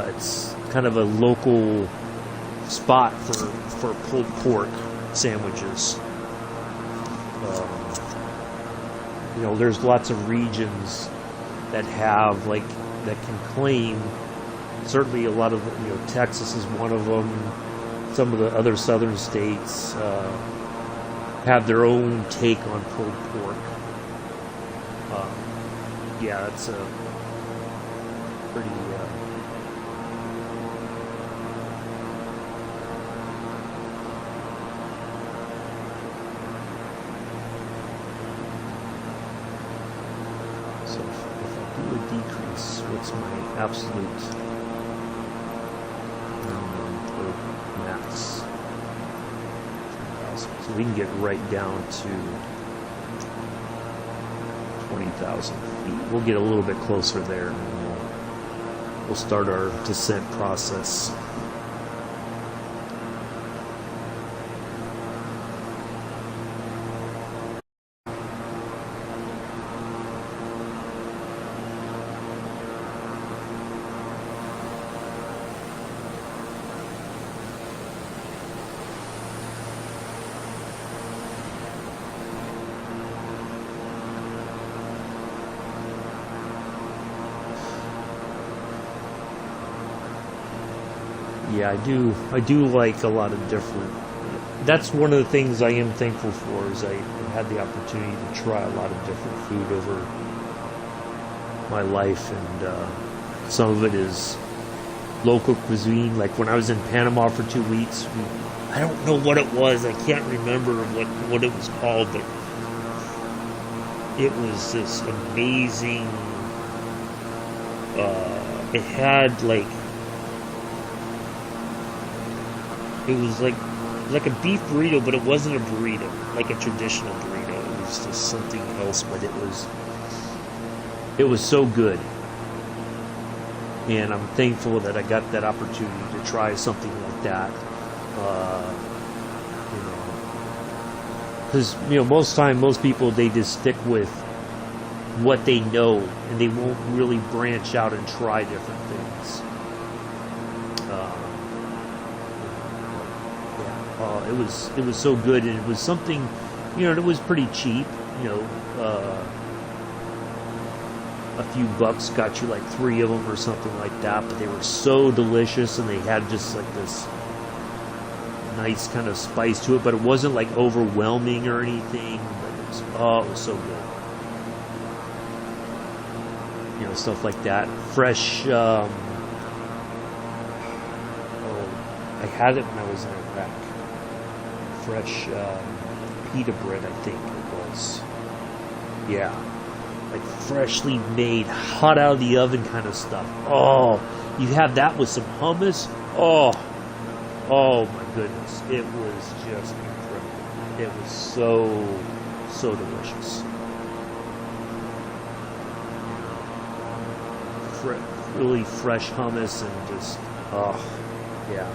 it's kind of a local spot for pulled pork sandwiches. You know, there's lots of regions that have that can claim. Certainly, a lot of Texas is one of them. some of the other southern states have their own take on pulled pork. Yeah, that's a pretty so if I do a decrease, what's my absolute or max? So we can get right down to 20,000 feet. We'll get a little bit closer there, and we'll start our descent process. Yeah, I do like a lot of different. That's one of the things I am thankful for, is I had the opportunity to try a lot of different food over my life, and some of it is local cuisine. Like when I was in Panama for 2 weeks, I don't know what it was. I can't remember what it was called, but it was this amazing. It had like. It was like a beef burrito, but it wasn't a burrito, like a traditional burrito. It was just something else, but it was so good. And I'm thankful that I got that opportunity to try something like that. Because most people, they just stick with what they know, and they won't really branch out and try different things. It was so good, and it was something, it was pretty cheap. A few bucks got you like 3 of them or something like that, but they were so delicious, and they had just like this nice kind of spice to it, but it wasn't like overwhelming or anything. But it was so good. Stuff like that. Fresh. I had it when I was in Iraq. Fresh pita bread, I think it was. Yeah, like freshly made, hot out of the oven kind of stuff. Oh, you have that with some hummus. Oh my goodness, it was just incredible. It was so delicious. Really fresh hummus, and just yeah.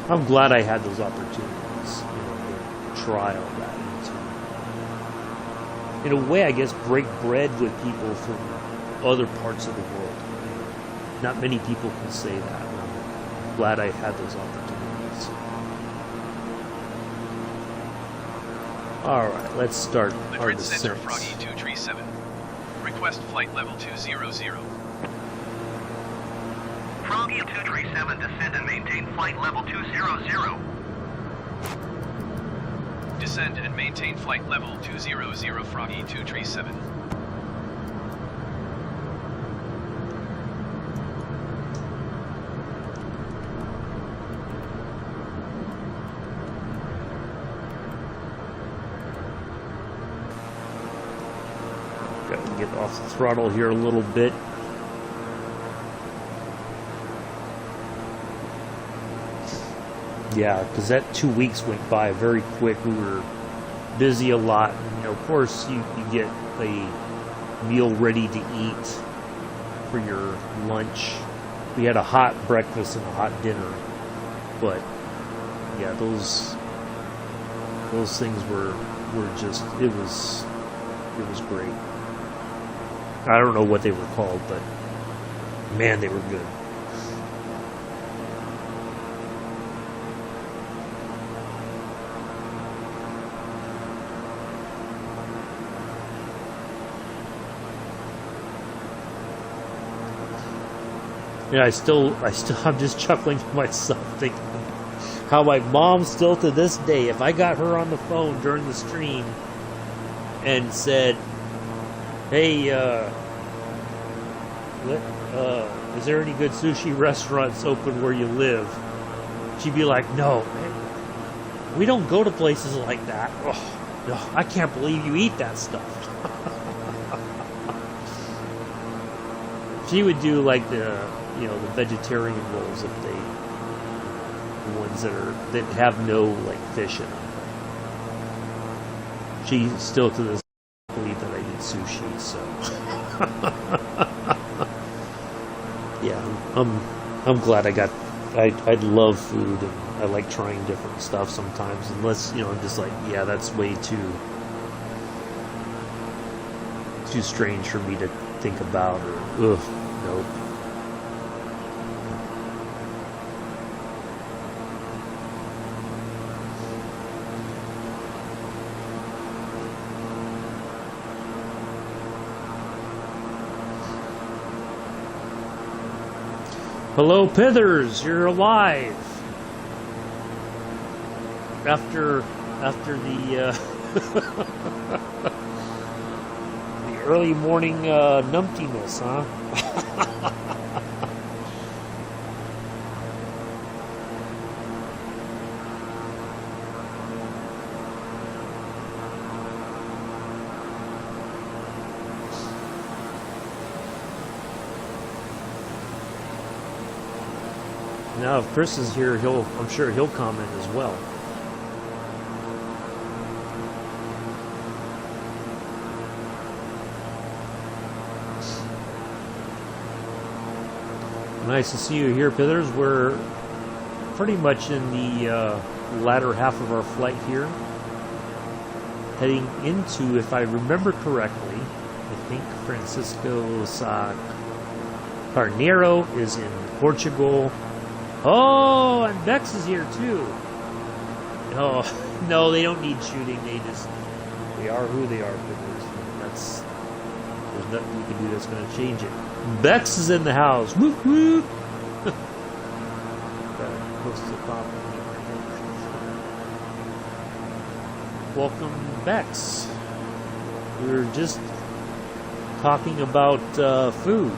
I'm glad I had those opportunities, to try all that. And in a way, I guess, break bread with people from other parts of the world. Not many people can say that. I'm glad I had those opportunities. All right, let's start our Madrid Center, descent. Froggy 237. Request flight level 200. Froggy 237, descend and maintain flight level 200. Descend and maintain flight level 200, Froggy 237. Got to get off the throttle here a little bit. Yeah, because that 2 weeks went by very quick. We were busy a lot. Of course, you get a meal ready to eat for your lunch. We had a hot breakfast and a hot dinner. But yeah, those things were just, it was great. I don't know what they were called, but man, they were good. Yeah, I'm just chuckling to myself, thinking how my mom still to this day, if I got her on the phone during the stream and said, "Hey, is there any good sushi restaurants open where you live?" She'd be like, "No, we don't go to places like that. Oh, no, I can't believe you eat that stuff." She would do like the vegetarian rolls if the ones that have no like fish in them. She still to this day believe that I eat sushi, so yeah, I'm glad I love food and I like trying different stuff sometimes, unless I'm just like, yeah, that's way too strange for me to think about, or ugh, nope. Hello, Pithers, you're alive. After the the early morning numptiness, huh? Now, if Chris is here, I'm sure he'll comment as well. Nice to see you here, Pithers. We're pretty much in the latter half of our flight here. Heading into, if I remember correctly, I think Francisco Sa Carneiro is in Portugal. Oh, and Bex is here too. Oh, no, they don't need shooting. They are who they are. There's nothing we can do that's going to change it. Bex is in the house. Woo woo. Welcome, Bex. We were just talking about food.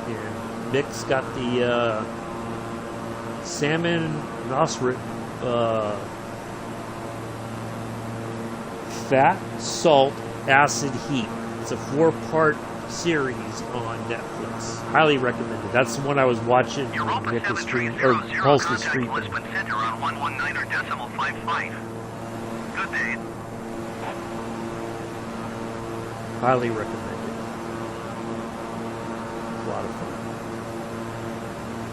And Bex got the salmon nosrit fat, salt, acid, heat. It's a 4-part series on Netflix. Highly recommended. That's the one I was watching when Nick was streaming, or Pulse was streaming. Center on 119.55. Good day. Highly recommended. A lot of fun.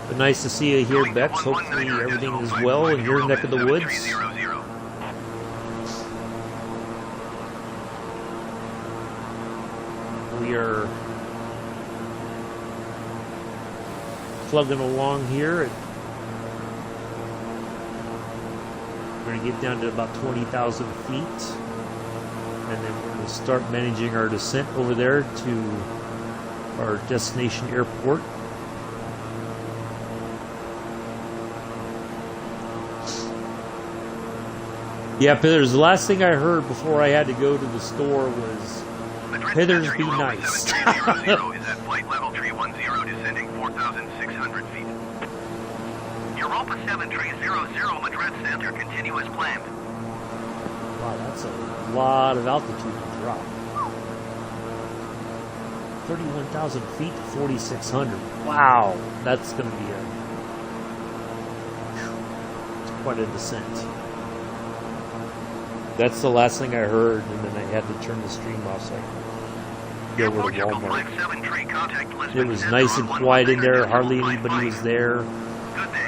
But nice to see you here, Bex. Hopefully everything is well in your neck of the woods. We are plugging along here. We're going to get down to about 20,000 feet. And then we're going to start managing our descent over there to our destination airport. Yeah, Pithers, the last thing I heard before I had to go to the store was, Pithers, be nice. Is at flight level 310, descending 4,600 feet. Europa 7300, Madrid Center, continuous planned. Wow, that's a lot of altitude to drop. 31,000 feet to 4,600. Wow, that's going to be it's quite a descent. That's the last thing I heard, and then I had to turn the stream off so I could go over to Walmart. It was nice and quiet in there, hardly anybody was there.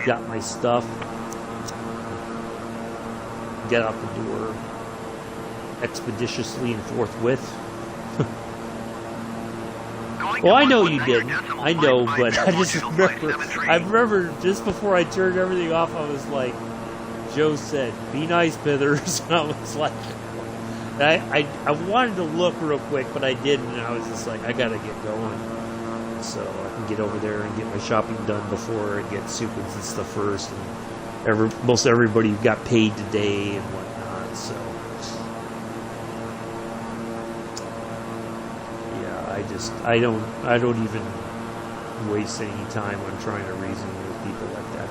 Got my stuff. Get out the door expeditiously and forthwith. Well, I know you didn't. I know, but I just remember just before I turned everything off, I was like, Joe said, be nice, Pithers. And I was like, I wanted to look real quick, but I didn't. And I was just like, I gotta get going. so I can get over there and get my shopping done before it gets super. It's the first, and most everybody got paid today and whatnot. So yeah, I don't even waste any time on trying to reason with people like that.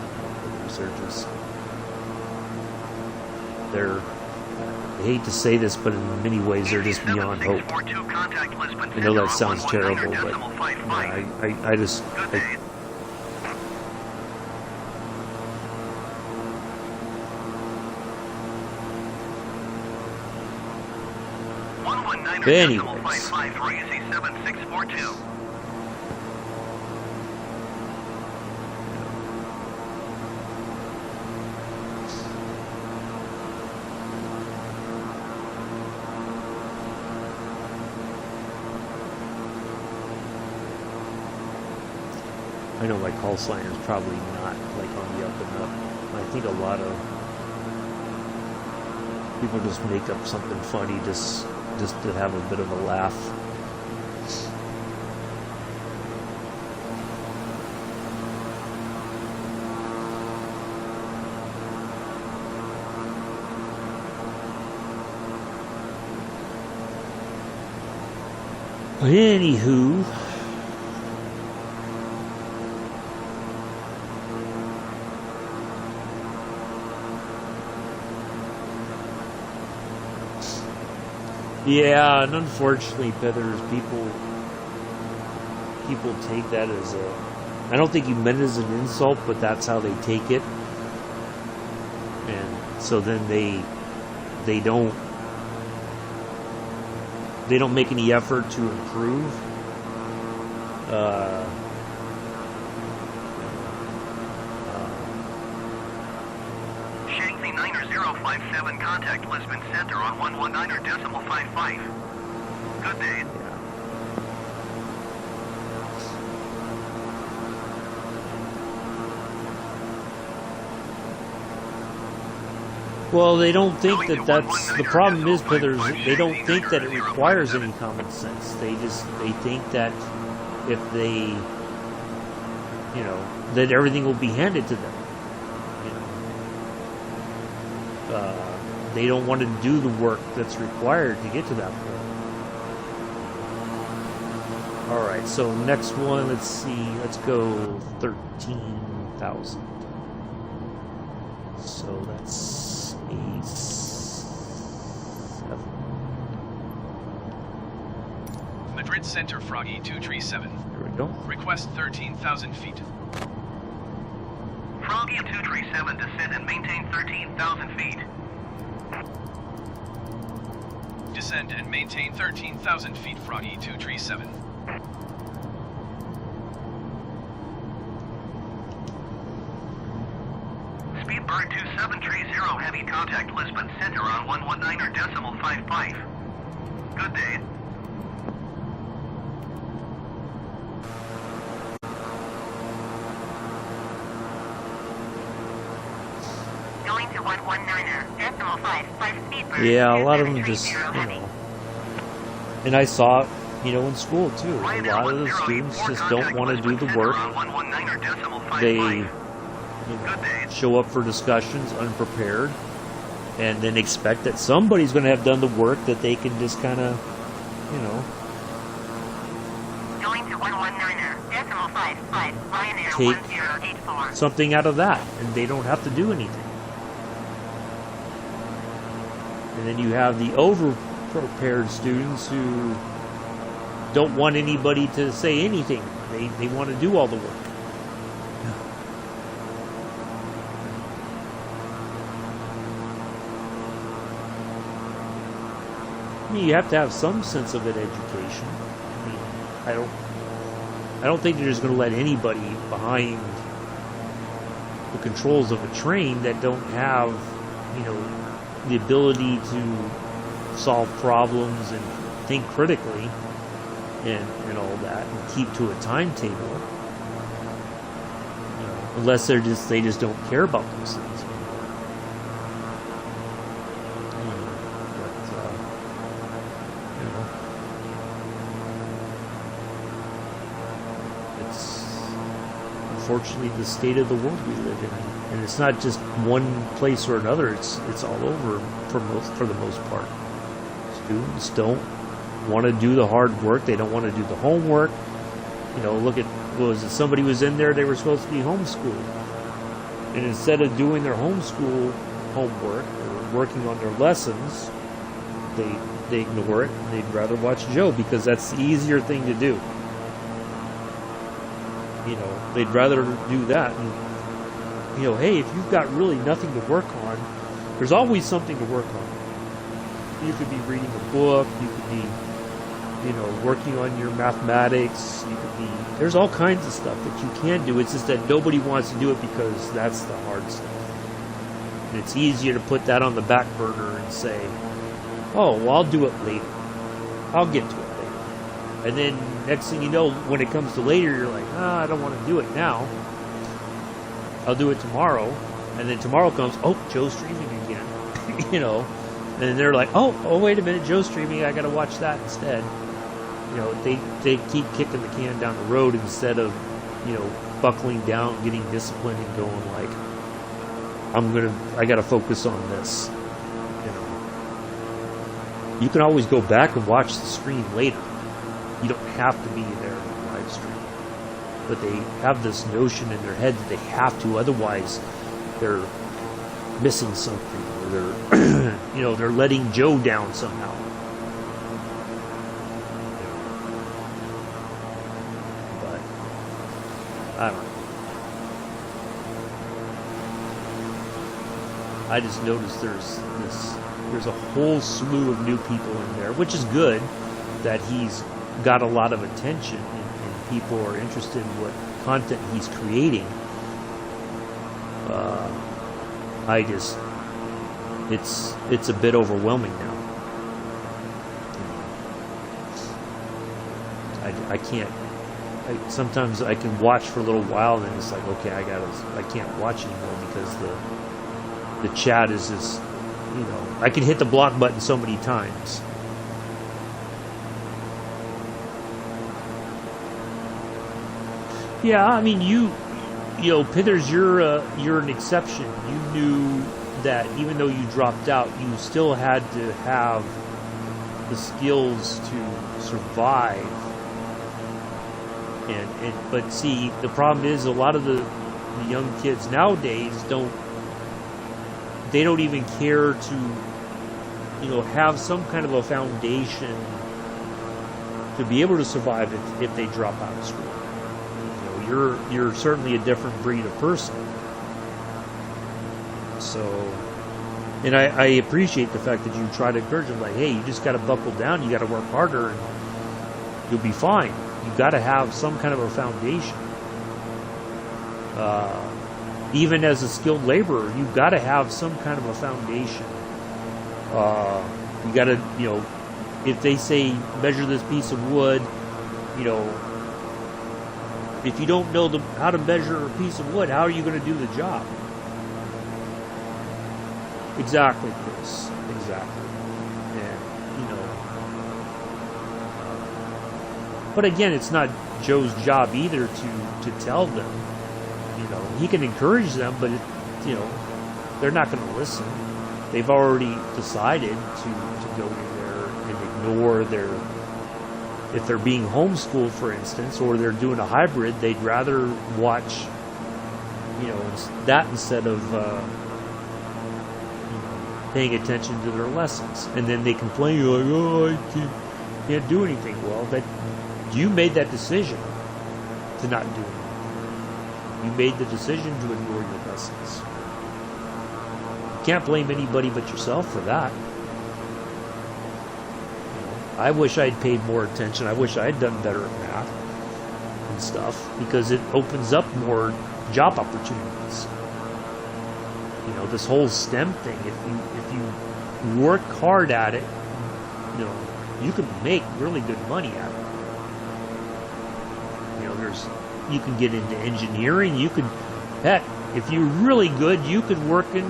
I hate to say this, but in many ways they're just beyond hope. I know that sounds terrible, but yeah, I just... But anyways... I know my call sign is probably not like on the up and up. I think a lot of people just make up something funny just to have a bit of a laugh. But anywho, yeah, and unfortunately, Feathers, people take that as a... I don't think you meant it as an insult, but that's how they take it. And so then they don't make any effort to improve. Shanghai 9057, contact Lisbon Center on 119.55. Good day. Well, they don't think that's the problem is, Pithers, they don't think that it requires any common sense. They think that if they, that everything will be handed to them. They don't want to do the work that's required to get to that point. All right, so next one, let's see, let's go 13,000. So that's 7. Madrid Center, Froggy 237. Here we go. Request 13,000 feet. Froggy 237, descend and maintain 13,000 feet. Descend and maintain 13,000 feet, Froggy 237. Speedbird 2730, heavy contact Lisbon Center on 119.55. Good day. Going to 119.55 Speedbird. Yeah, a lot of them just, and I saw it, in school too. A lot of the students just don't want to do the work. They show up for discussions unprepared and then expect that somebody's going to have done the work that they can just kind of, Going to 119.55 Ryanair take 1084. something out of that, and they don't have to do anything. And then you have the over-prepared students who don't want anybody to say anything. They want to do all the work. I mean, you have to have some sense of an education. I mean, I don't think they're just going to let anybody behind the controls of a train that don't have, the ability to solve problems and think critically and all that and keep to a timetable. Unless they just don't care about those things anymore. unfortunately the state of the world we live in, and it's not just one place or another. It's all over for the most part. Students don't want to do the hard work. They don't want to do the homework. You know, look at, what was it? Somebody was in there. They were supposed to be homeschooled, and instead of doing their homeschool homework or working on their lessons, they ignore it, and they'd rather watch Joe because that's the easier thing to do. You know, they'd rather do that. And, you know, hey, if you've got really nothing to work on, there's always something to work on. You could be reading a book, you could be, you know, working on your mathematics, you could be, there's all kinds of stuff that you can do. It's just that nobody wants to do it because that's the hard stuff. And it's easier to put that on the back burner and say, oh, well, I'll do it later. I'll get to it later. And then next thing you know, when it comes to later, you're like, I don't want to do it now. I'll do it tomorrow. And then tomorrow comes, oh, Joe's streaming again. You know, and they're like, oh, wait a minute, Joe's streaming. I got to watch that instead. You know, they keep kicking the can down the road instead of, you know, buckling down, getting disciplined, and going like, I got to focus on this. You know, you can always go back and watch the stream later. You don't have to be there in the live stream. But they have this notion in their head that they have to, otherwise they're missing something, or they're, you know, they're letting Joe down somehow. But I don't know. I just noticed there's a whole slew of new people in there, which is good that he's got a lot of attention and people are interested in what content he's creating. It's a bit overwhelming now. Sometimes I can watch for a little while and then it's like, okay, I can't watch anymore because the chat is just, you know, I can hit the block button so many times. Yeah, I mean, you know, Pithers, you're an exception. You knew that even though you dropped out, you still had to have the skills to survive. But see, the problem is a lot of the young kids nowadays don't even care to, you know, have some kind of a foundation to be able to survive if they drop out of school. You're certainly a different breed of person. So, and I appreciate the fact that you try to encourage them, like, hey, you just got to buckle down, you got to work harder, and you'll be fine. You got to have some kind of a foundation. Even as a skilled laborer, you've got to have some kind of a foundation. You got to, you know, if they say measure this piece of wood, you know, if you don't know how to measure a piece of wood, how are you going to do the job? Exactly, Chris. Exactly. And, you know. But again, it's not Joe's job either to tell them. You know, he can encourage them, but, you know, they're not going to listen. They've already decided to go in there and ignore their... If they're being homeschooled, for instance, or they're doing a hybrid, they'd rather watch, you know, that instead of you know, paying attention to their lessons. And then they complain, like, oh, I can't do anything. Well, that you made that decision to not do anything. You made the decision to ignore your lessons. You can't blame anybody but yourself for that. I wish I'd paid more attention. I wish I'd done better at math and stuff, because it opens up more job opportunities. You know, this whole STEM thing, if you work hard at it, you know, you can make really good money at it. You know, you can get into engineering. You could, heck, if you're really good, you could work in,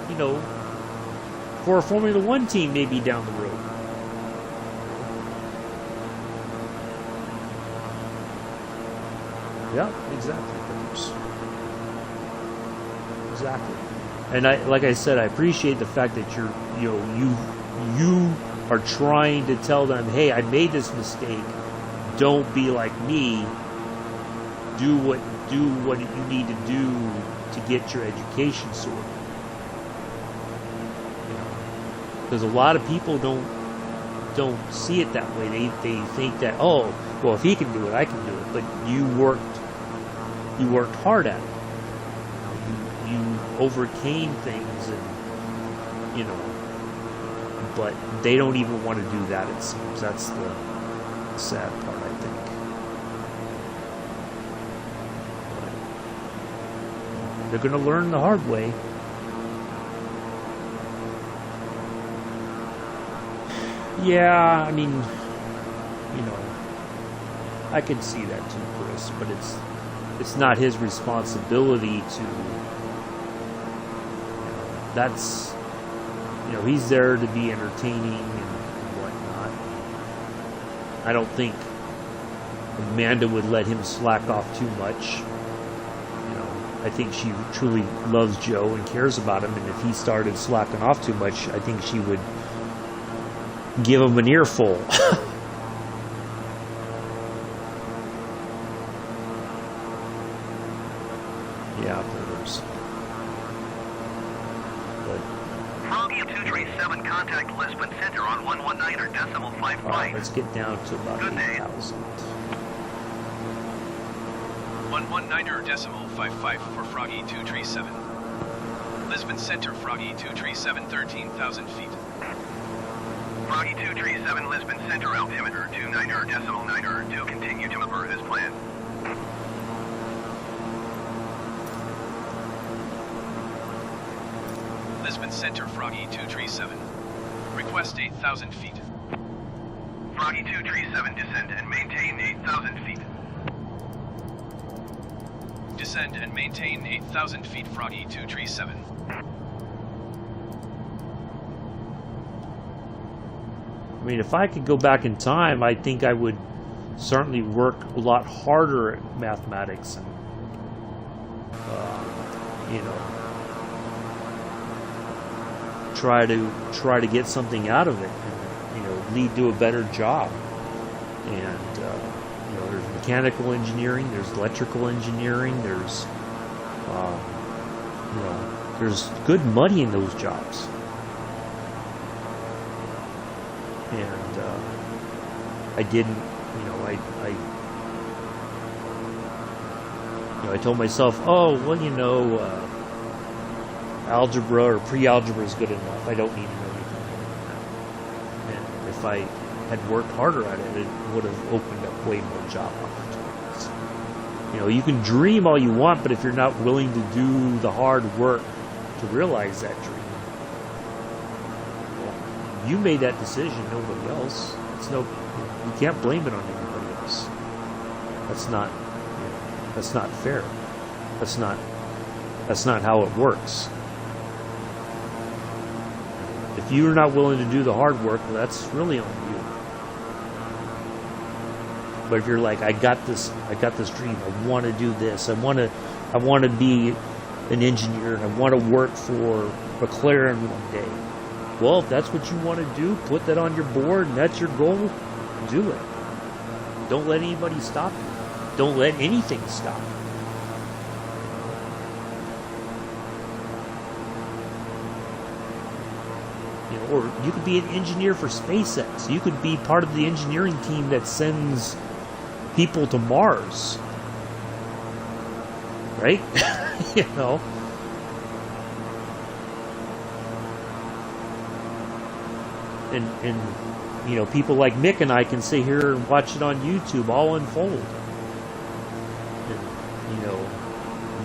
you know, for a Formula One team maybe down the road. Yeah, exactly. Exactly. And like I said, I appreciate the fact that you are trying to tell them, hey, I made this mistake. Don't be like me. Do what you need to do to get your education sorted. Because a lot of people don't see it that way. They think that, oh, well, if he can do it, I can do it. But you worked hard at it. You overcame things, and but they don't even want to do that. It seems that's the sad part, I think. But they're going to learn the hard way. Yeah, I mean, I can see that too, Chris, but it's not his responsibility to, that's, he's there to be entertaining and whatnot. I don't think Amanda would let him slack off too much. I think she truly loves Joe and cares about him, and if he started slacking off too much, I think she would give him an earful. Yeah, brothers. Froggy 237, contact Lisbon Center on 119.55. Alright, let's get down to about 8,000. 119.55 for Froggy 237. Lisbon Center, Froggy 237, 13,000 feet. Froggy 237, Lisbon Center, altimeter 29.9 to continue to maneuver as planned. Lisbon Center, Froggy 237. Request 8,000 feet. Froggy 237, descend and maintain 8,000 feet. Descend and maintain 8,000 feet, Froggy 237. I mean, if I could go back in time, I think I would certainly work a lot harder at mathematics and, try to get something out of it, and, lead to a better job. And there's mechanical engineering, there's electrical engineering, there's good money in those jobs. And I didn't, I told myself, oh, well, algebra or pre-algebra is good enough. I don't need to know anything more than that. And if I had worked harder at it, it would have opened up way more job opportunities. You can dream all you want, but if you're not willing to do the hard work to realize that dream, you made that decision, nobody else. You can't blame it on anybody else. That's not fair. That's not how it works. If you're not willing to do the hard work, well, that's really on you. But if you're like, I got this dream, I want to do this, I want to be an engineer, and I want to work for McLaren one day. Well, if that's what you want to do, put that on your board, and that's your goal, do it. Don't let anybody stop you. Don't let anything stop you. Or you could be an engineer for SpaceX. You could be part of the engineering team that sends people to Mars. Right? And people like Mick and I can sit here and watch it on YouTube all unfold. And,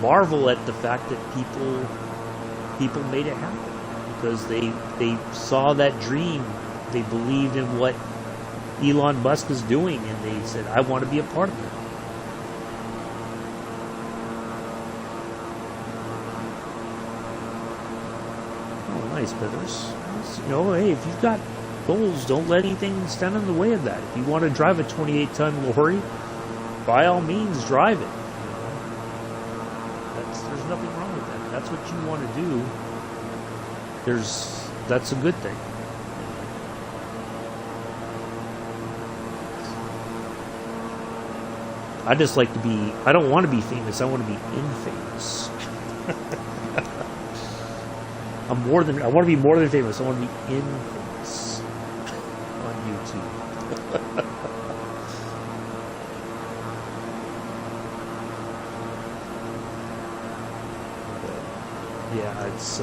marvel at the fact that people made it happen. Because they saw that dream, they believed in what Elon Musk is doing, and they said, I want to be a part of it. Oh, nice, brothers. Hey, if you've got goals, don't let anything stand in the way of that. If you want to drive a 28-ton lorry, by all means, drive it. There's nothing wrong with that. That's what you want to do. That's a good thing. I just like to be, I don't want to be famous, I want to be infamous. I want to be more than famous, I want to be infamous on YouTube. Yeah, it's,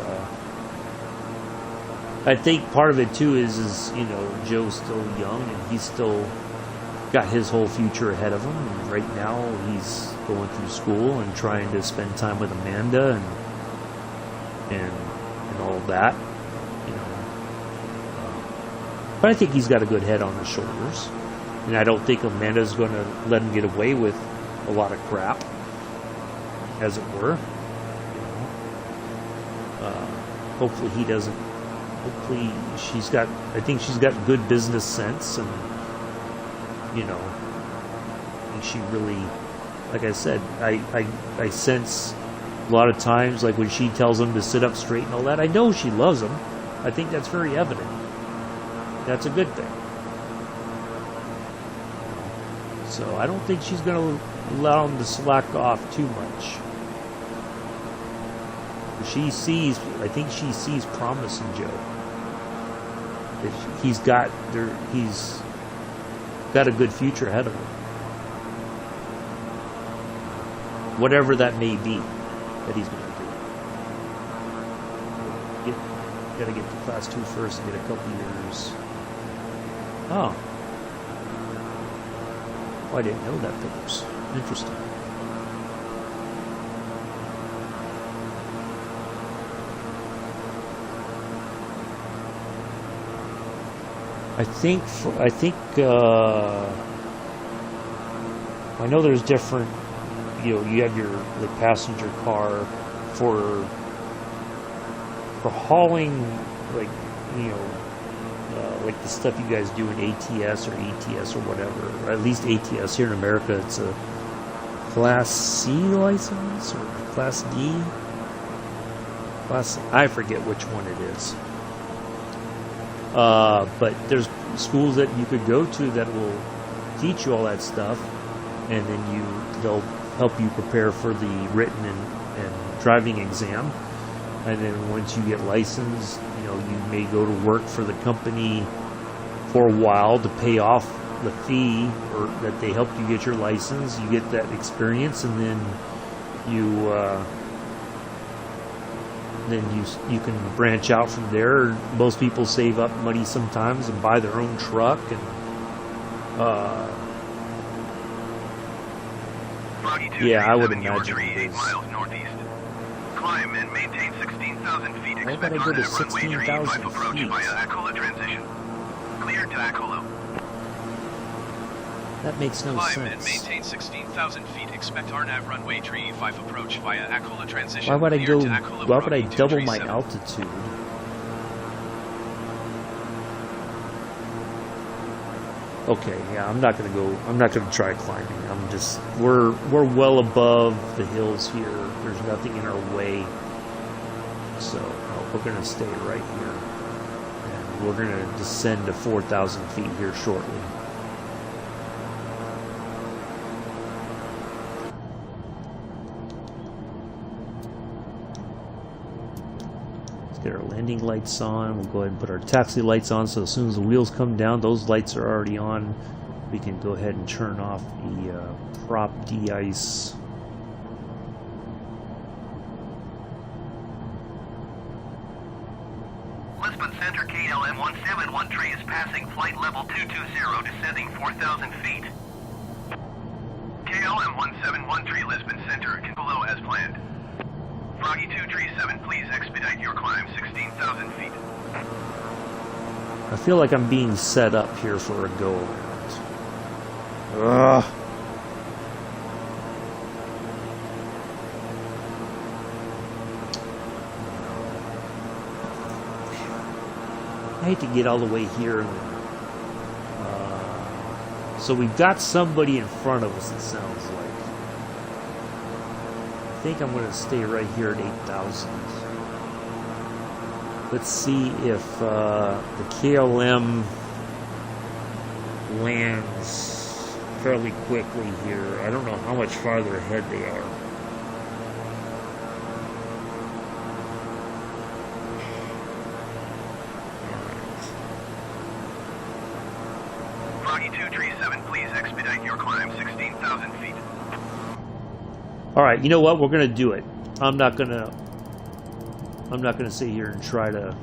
I think part of it too is, you know, Joe's still young and he's still got his whole future ahead of him. And right now he's going through school and trying to spend time with Amanda and all of that, you know. But I think he's got a good head on his shoulders. And I don't think Amanda's going to let him get away with a lot of crap, as it were. Hopefully he doesn't. Hopefully I think she's got good business sense, and you know, I think she really, like I said, I sense a lot of times, like when she tells him to sit up straight and all that, I know she loves him. I think that's very evident. That's a good thing. So I don't think she's going to allow him to slack off too much. I think she sees promise in Joe. That he's got a good future ahead of him. Whatever that may be that he's going to do. Got to get to class 2 first and get a couple years. Oh. I didn't know that, folks. Interesting. I know there's different, you know, you have your passenger car for hauling, like, you know, like the stuff you guys do in ATS or ETS or whatever, or at least ATS here in America. It's a Class C license or Class D? I forget which one it is. But there's schools that you could go to that will teach you all that stuff, and then they'll help you prepare for the written and driving exam. And then once you get licensed, you know, you may go to work for the company for a while to pay off the fee, or that they helped you get your license. You get that experience, and then you can branch out from there. Most people save up money sometimes and buy their own truck, and yeah, I would imagine it is. Climb and maintain 16,000 feet. Why would I go to 16,000 feet? Clear to Akolo. That makes no Climb sense. and maintain 16,000 feet. Expect RNAV runway tree 5 approach via Akolo transition. Why would I Clear go? to Akolo Why would I Bravo double my 237. altitude? Okay, yeah, I'm not gonna try climbing. We're well above the hills here. There's nothing in our way, so we're gonna stay right here, and we're gonna descend to 4,000 feet here shortly. Get our landing lights on. We'll go ahead and put our taxi lights on, so as soon as the wheels come down, those lights are already on. We can go ahead and turn off the prop de-ice. Lisbon Center KLM 171 is passing flight level 220, descending 4,000 feet. KLM 171 Lisbon Center, below as planned. Froggy 237, please expedite your climb 16,000 feet. I feel like I'm being set up here for a go-around. Ugh. I hate to get all the way here. So we've got somebody in front of us, it sounds like. think I'm going to stay right here at 8,000. Let's see if the KLM lands fairly quickly here. I don't know how much farther ahead they are. Froggy 237, please expedite your climb 16,000 feet. All right, you know what? We're going to do it. I'm not going to sit here and try to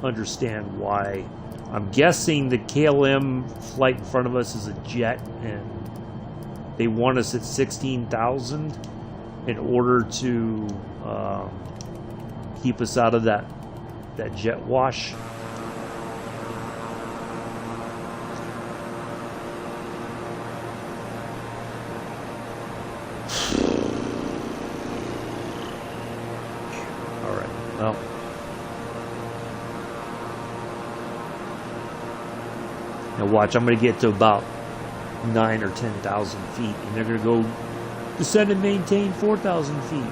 understand why. I'm guessing the KLM flight in front of us is a jet, and they want us at 16,000 in order to keep us out of that jet wash. All right. Well. Now watch, I'm going to get to about 9 or 10,000 feet, and they're going to go descend and maintain 4,000 feet.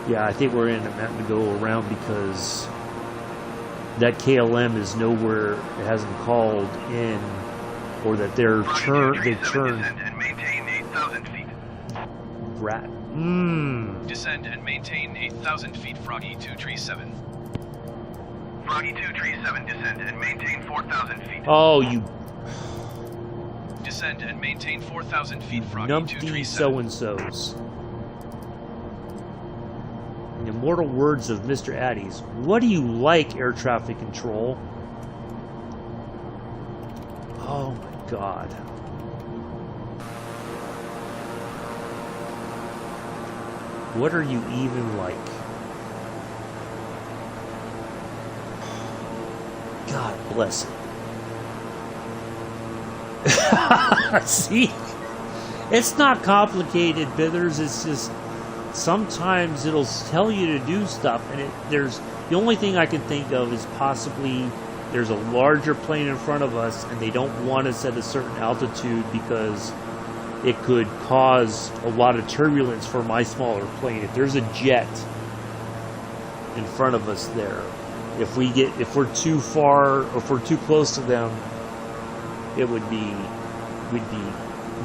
Yeah, I think we're in having to go around because that KLM is nowhere, it hasn't called in, or that they've turned. Descend and maintain 8,000 feet. Rat. Descend and maintain 8,000 feet, Froggy 237. Froggy 237, descend and maintain 4,000 feet. Oh, you Descend and maintain 4,000 feet, Froggy numpty 237. so-and-sos. In the immortal words of Mr. Addies, what do you like, air traffic control? Oh my god. What are you even like? God bless it. See? It's not complicated, Bithers. It's just sometimes it'll tell you to do stuff, and there's the only thing I can think of is possibly there's a larger plane in front of us, and they don't want us at a certain altitude because it could cause a lot of turbulence for my smaller plane. If there's a jet in front of us there, if we're too far or if we're too close to them, we'd be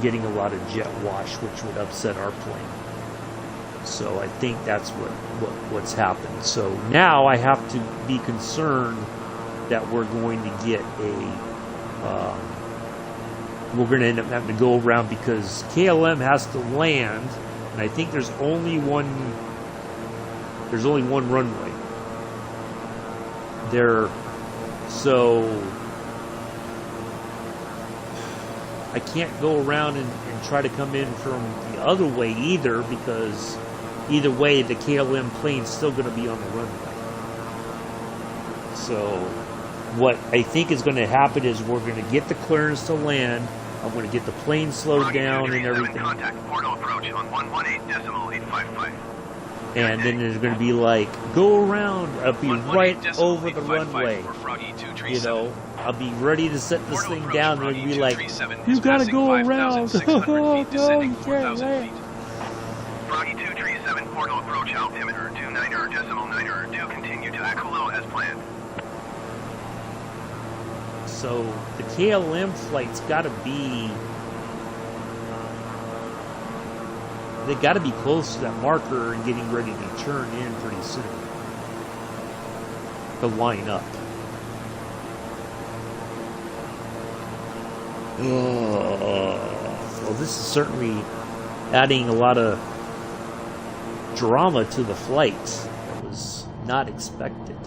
getting a lot of jet wash, which would upset our plane. So I think that's what's happened. So now I have to be concerned that we're going to get we're going to end up having to go around because KLM has to land, and I think there's only one runway there. So I can't go around and try to come in from the other way either, because either way the KLM plane's still going to be on the runway. So what I think is going to happen is we're going to get the clearance to land. I'm going to get the plane slowed down and everything. Contact portal approach on 118.855. And then there's going to be like, go around. I'll be right over the runway. You know, I'll be ready to set this thing down. And it'll be like, you got to go around. Oh, no, you can't land. Froggy 237, portal approach altimeter 29.902. Continue to Akulo as planned. So the KLM flight's got to be, they got to be close to that marker and getting ready to turn in pretty soon to line up. Well, this is certainly adding a lot of drama to the flight that was not expected.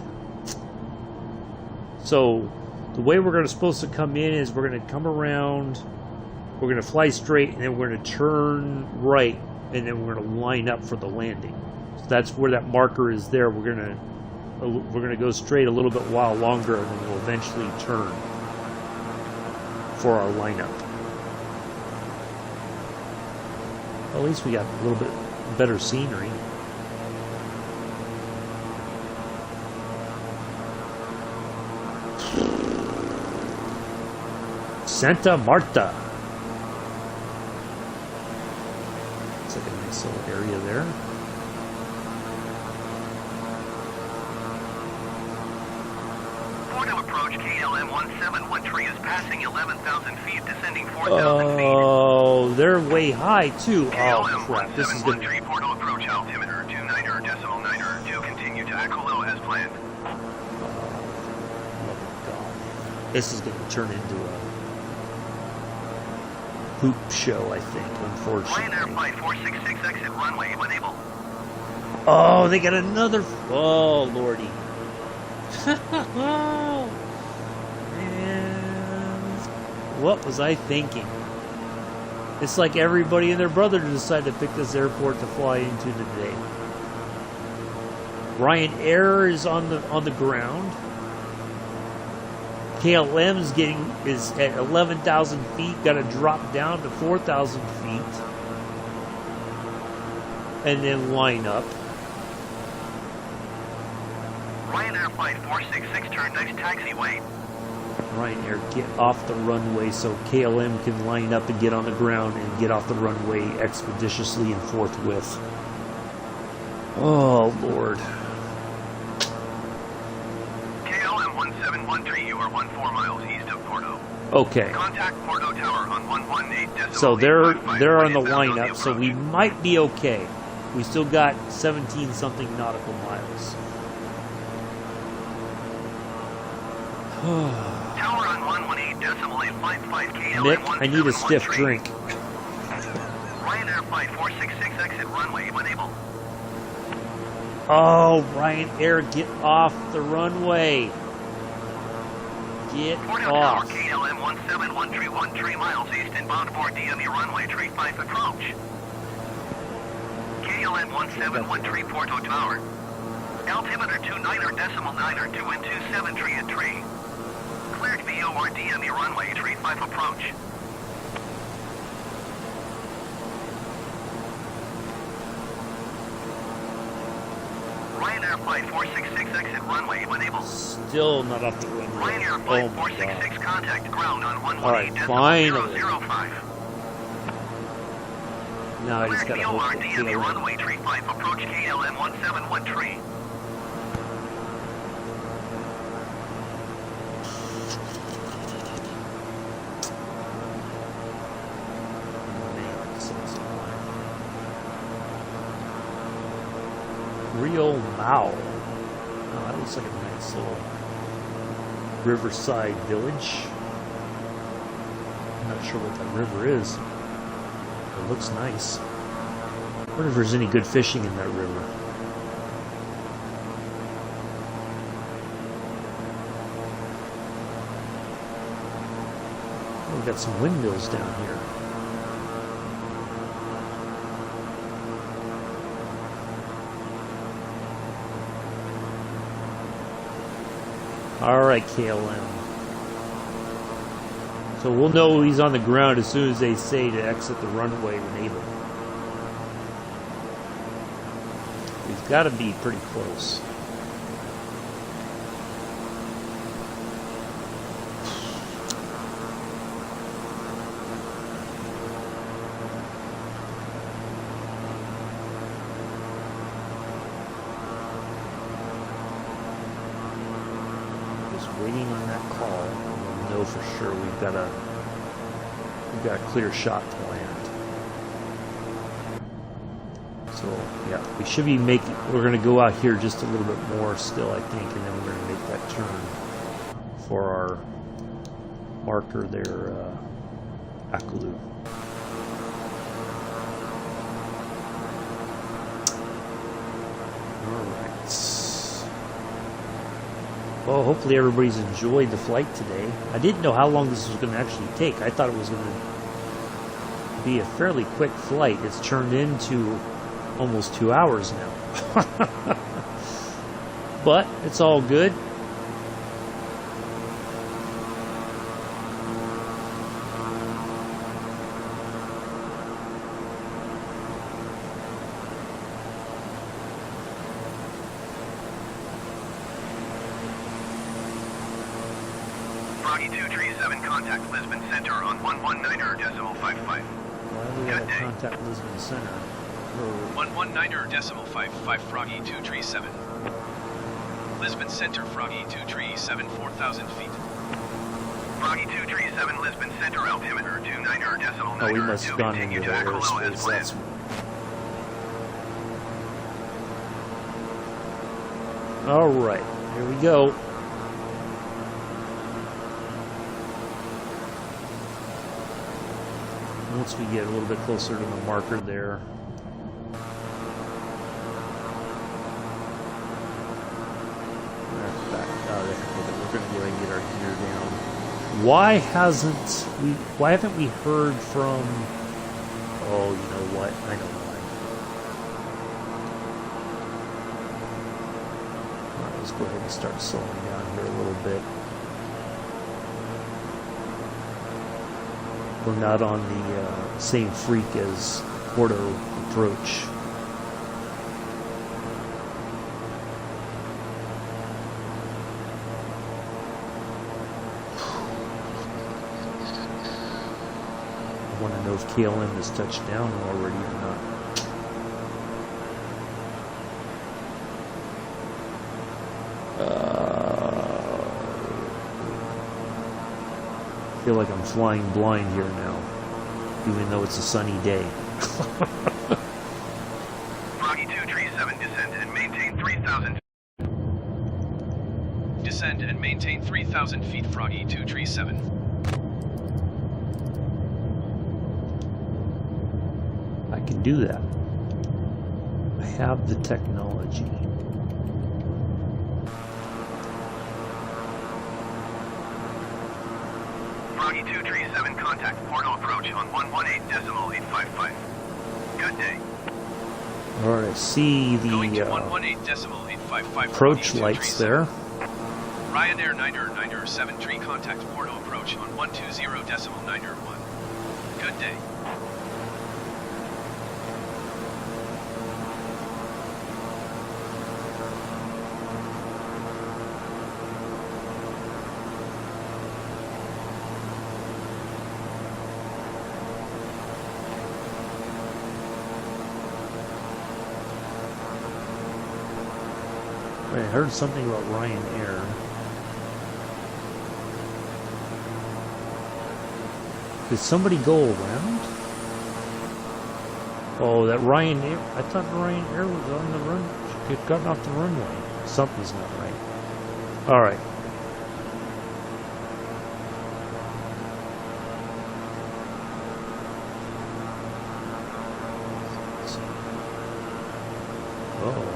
So the way we're supposed to come in is we're going to come around, we're going to fly straight, and then we're going to turn right, and then we're going to line up for the landing. So that's where that marker is there. We're going to go straight a little bit while longer, and then we'll eventually turn. for our lineup. Well, at least we got a little bit better scenery. Santa Marta. It's like a nice little area there. Port of approach KLM 171 is passing 11,000 feet, descending 4,000 feet. Oh, they're way high too. KLM Oh crap! This is gonna. Port of approach altimeter 29.9 continue to Aquilo as planned. Oh my God! This is gonna turn into a poop show, I think. Unfortunately. Ryanair Flight 466 exit runway when able. Oh, they got another. Oh lordy. Oh, man. What was I thinking? It's like everybody and their brother decided to pick this airport to fly into today. Ryanair is on the ground. KLM is at 11,000 feet. Got to drop down to 4,000 feet, and then line up. Ryanair Flight 466 turn next taxiway. Ryanair, get off the runway so KLM can line up and get on the ground and get off the runway expeditiously and forthwith. Oh, Lord. KLM 1713, you are 14 miles east of Porto. Okay. Contact Porto Tower on 118.8. So they're on the lineup, so we might be okay. We still got 17-something nautical miles. Tower on 118.855 KLM. Nick, I need a stiff drink. Ryanair Flight 466 exit runway when able. Oh, Ryanair, get off the runway. Get Porto Tower off. KLM 1713 3 miles east and bound for DME runway 35 approach. KLM 1713 Porto Tower. Altimeter 29.9 2 and 273 at 3. Cleared VOR DME runway 35 approach. Ryanair Flight 466 exit runway when able. Still not off the runway. Ryanair Flight 466 contact ground on 118.005. Alright, finally. Now I just gotta hope that DME runway 35 approach KLM 1713. Rio Mau. Oh, that looks like a nice little riverside village. I'm not sure what that river is. It looks nice. I wonder if there's any good fishing in that river. Oh, we've got some windmills down here. Alright, KLM. So we'll know he's on the ground as soon as they say to exit the runway when able. We've got to be pretty close. Waiting on that call, and we'll know for sure we've got a clear shot to land. So yeah, we should be making. We're going to go out here just a little bit more still, I think, and then we're going to make that turn for our marker there, Aquilo. All right. Well, hopefully everybody's enjoyed the flight today. I didn't know how long this was going to actually take. I thought it was going to be a fairly quick flight. It's turned into almost 2 hours now. But it's all good. Froggy 237, contact Lisbon Center on 119.55. Why do we have to contact Lisbon Center? 119.55 Froggy 237. Lisbon Center, Froggy 237, 4,000 feet. Froggy 237, Lisbon Center, altimeter 29.9. Oh, we must have gone into the airspace. That's all right. Here we go. Once we get a little bit closer to the marker there. Back out there. We're going to go ahead and get our gear down. Why haven't we heard from? Oh, you know what? I know why. All right, let's go ahead and start slowing down here a little bit. We're not on the same freak as Porto approach. I want to know if KLM has touched down already or not. I feel like I'm flying blind here now, even though it's a sunny day. Froggy 237, descend and maintain 3,000. Descend and maintain 3,000 feet, Froggy 237. I can do that. I have the technology. Froggy 237, contact Porto approach on 118.855. Good day. Alright, I see Going to the 118.855 approach lights there. Ryanair 973, contact Porto approach on 120.901. Good day. I heard something about Ryanair. Did somebody go around? Oh, that Ryanair. I thought Ryanair was on the run. It gotten off the runway. Something's not right. Alright. Oh.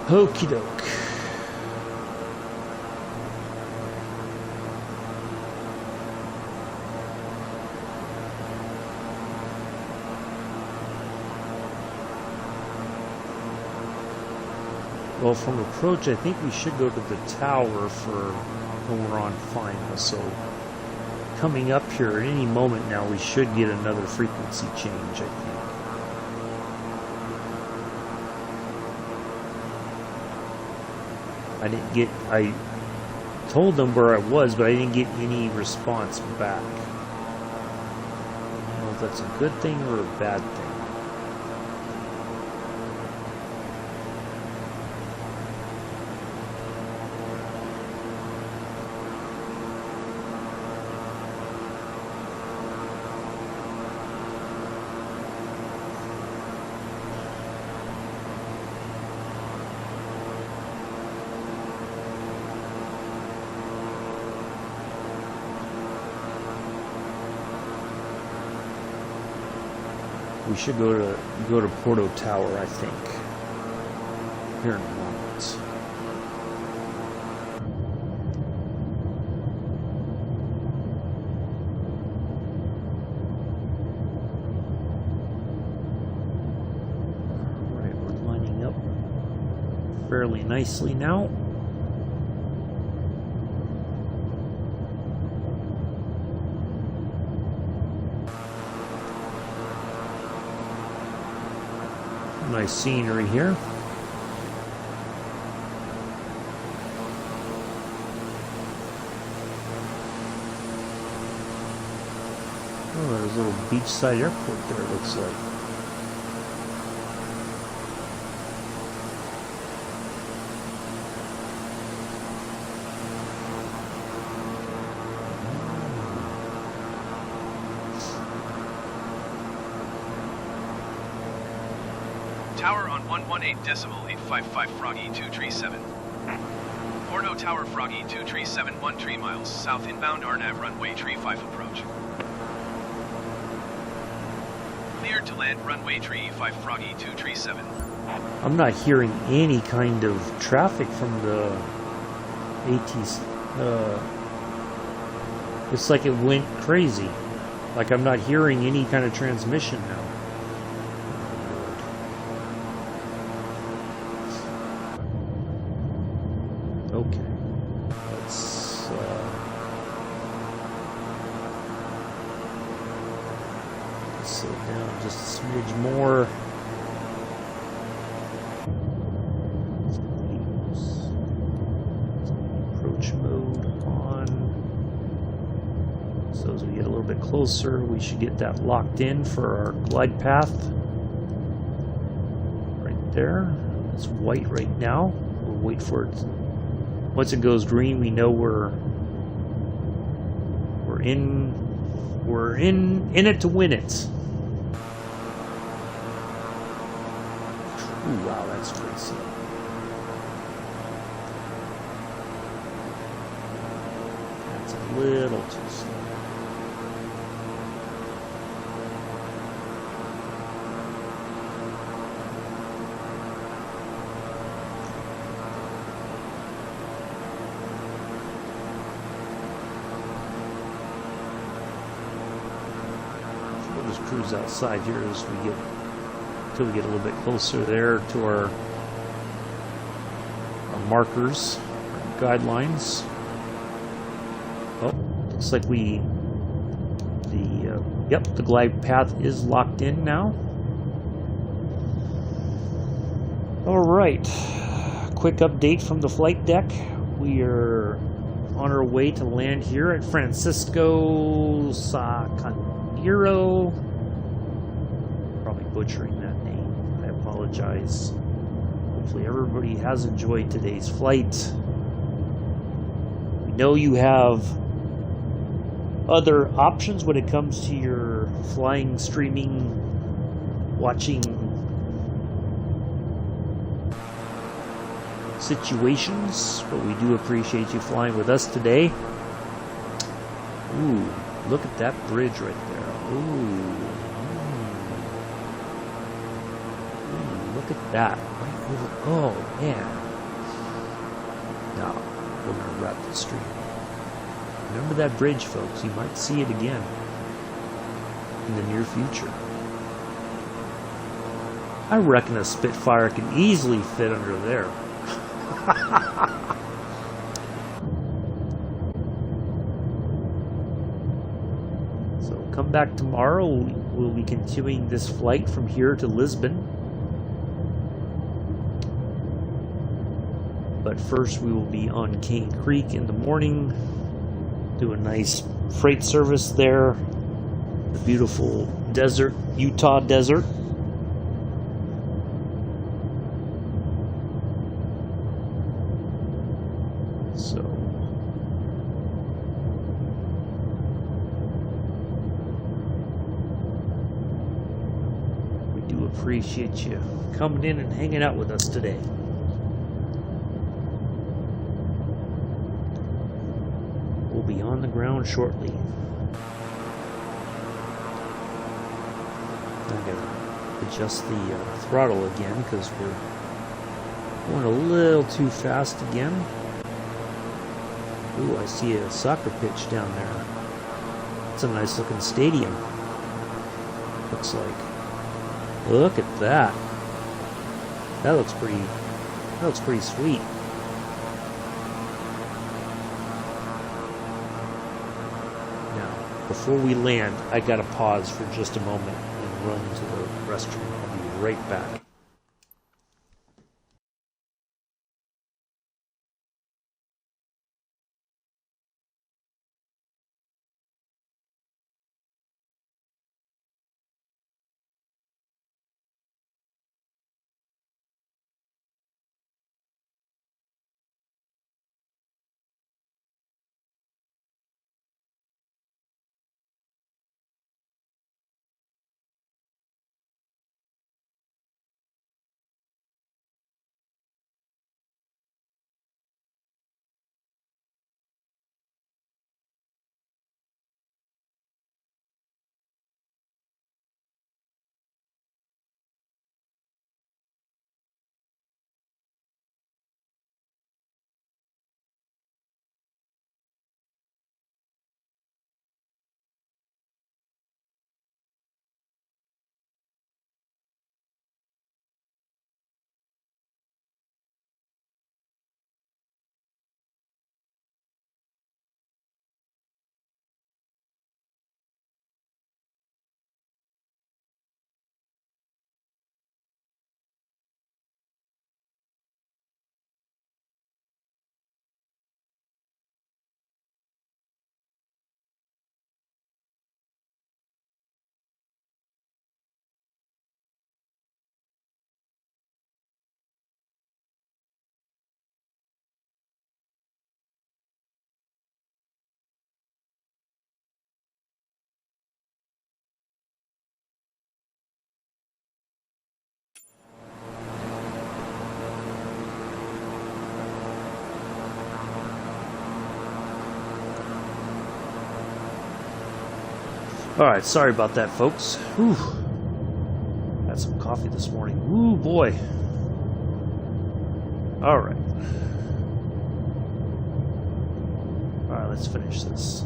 Okie doke. Well, from approach, I think we should go to the tower for when we're on final. So coming up here at any moment now, we should get another frequency change, I think. I told them where I was, but I didn't get any response back. I don't know if that's a good thing or a bad thing. We should go to Porto Tower, I think, here in a moment. fairly nicely now. Nice scenery here. Oh, there's a little beachside airport there, it looks like. Tower on 118.855 Froggy 237. Porto Tower Froggy 237 13 miles south inbound RNAV runway 35 approach. Cleared to land runway 35 Froggy 237. I'm not hearing any kind of traffic from the ATC. It's like it went crazy. Like I'm not hearing any kind of transmission now. Okay, let's slow down just a smidge more. Approach mode on. So as we get a little bit closer, we should get that locked in for our glide path. Right there. It's white right now. We'll wait for it. Once it goes green, we know we're in it to win it. Ooh, wow, that's crazy. That's a little too slow. Cruise outside here as we get until we get a little bit closer there to our markers, our guidelines. Oh, looks like the glide path is locked in now. All right, quick update from the flight deck. We are on our way to land here at Francisco Sa Carneiro. Probably butchering that name. I apologize. Hopefully everybody has enjoyed today's flight. We know you have other options when it comes to your flying, streaming, watching situations, but we do appreciate you flying with us today. Ooh, look at that bridge right there. Ooh. Look at that. Oh, man. Now, we're going to wrap the stream. Remember that bridge, folks. You might see it again in the near future. I reckon a Spitfire can easily fit under there. So come back tomorrow. We'll be continuing this flight from here to Lisbon. But first we will be on Cane Creek in the morning. Do a nice freight service there. The beautiful desert, Utah desert. So we do appreciate you coming in and hanging out with us today. We'll be on the ground shortly. I gotta adjust the throttle again because we're going a little too fast again. Ooh, I see a soccer pitch down there. It's a nice looking stadium. Looks like. Look at that. That looks pretty That looks pretty sweet. Now, before we land, I gotta pause for just a moment and run to the restroom. I'll be right back. Alright, sorry about that, folks. Whew. Had some coffee this morning. Ooh, boy. Alright. Alright, let's finish this.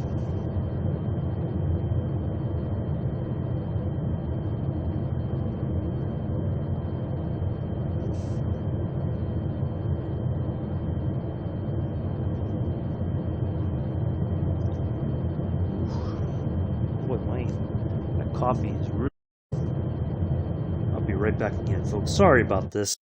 Coffee is rude. I'll be right back again, folks. Sorry about this.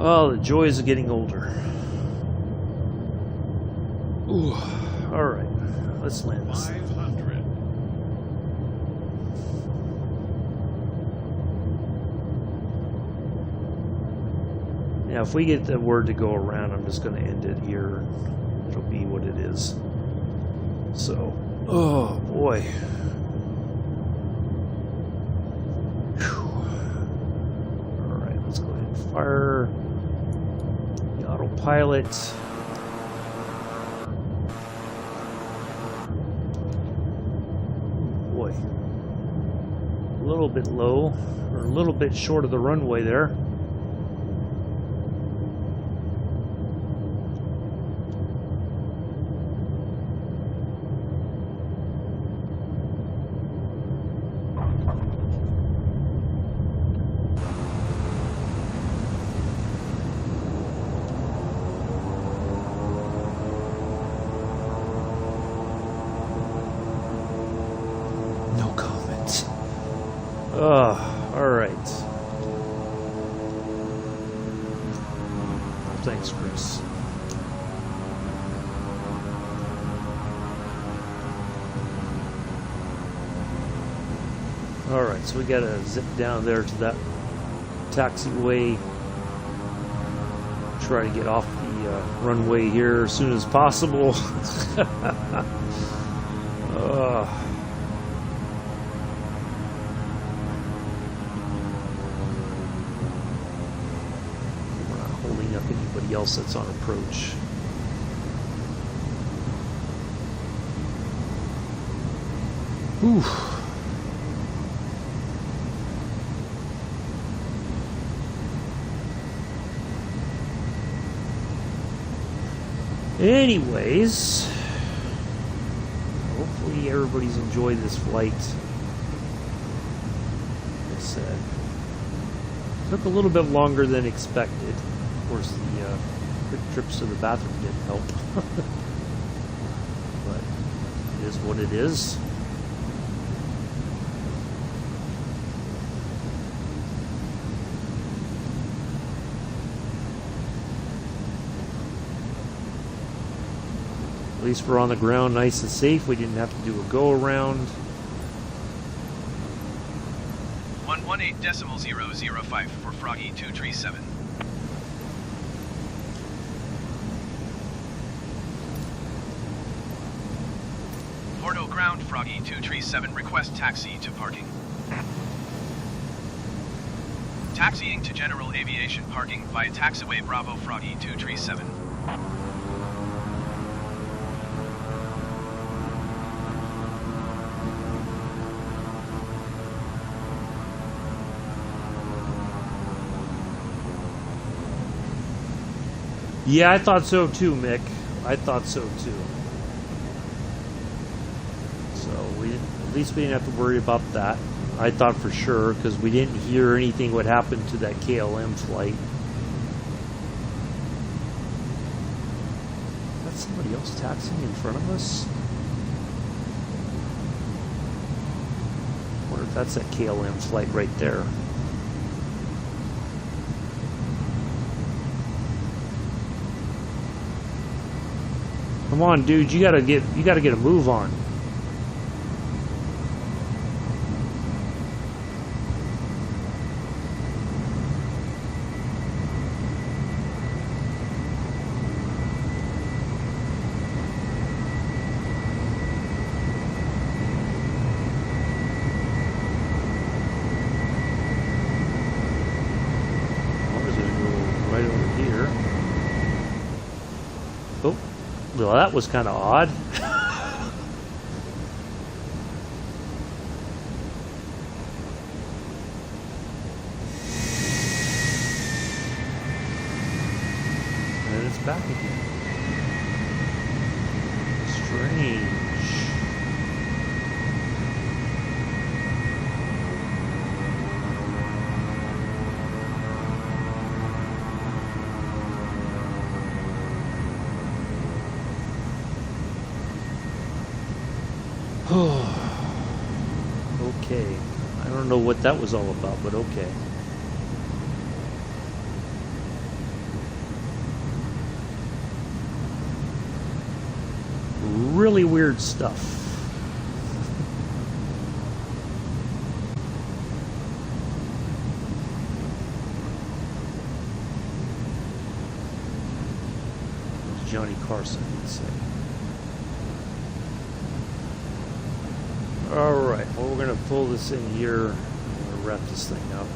Oh, the joys of getting older. Ooh. Alright, let's land this. 500. Now, if we get the word to go around, I'm just going to end it here. It'll be what it is. So, oh boy. Alright, let's go ahead and fire the autopilot. boy. A little bit low, or a little bit short of the runway there. All right. Thanks, Chris. All right, so we got to zip down there to that taxiway. Try to get off the runway here as soon as possible. Anybody else that's on approach. Whew. Anyways, hopefully everybody's enjoyed this flight. Like I said, took a little bit longer than expected. Of course, the quick trips to the bathroom didn't help. But it is what it is. At least we're on the ground nice and safe. We didn't have to do a go around. 118.005 for Froggy 237. Porto ground, Froggy 237, request taxi to parking. Taxiing to general aviation parking via taxiway Bravo Froggy 237. Yeah, I thought so too, Mick. I thought so too. So at least we didn't have to worry about that. I thought for sure, because we didn't hear anything what happened to that KLM flight. That's somebody else taxiing in front of us? I wonder if that's that KLM flight right there. Come on, dude, you gotta get a move on. Well, that was kind of odd. And it's back again. Strange. Okay. I don't know what that was all about, but okay. Really weird stuff. Johnny Carson would say. Alright, well, we're going to pull this in here. I'm going to wrap this thing up.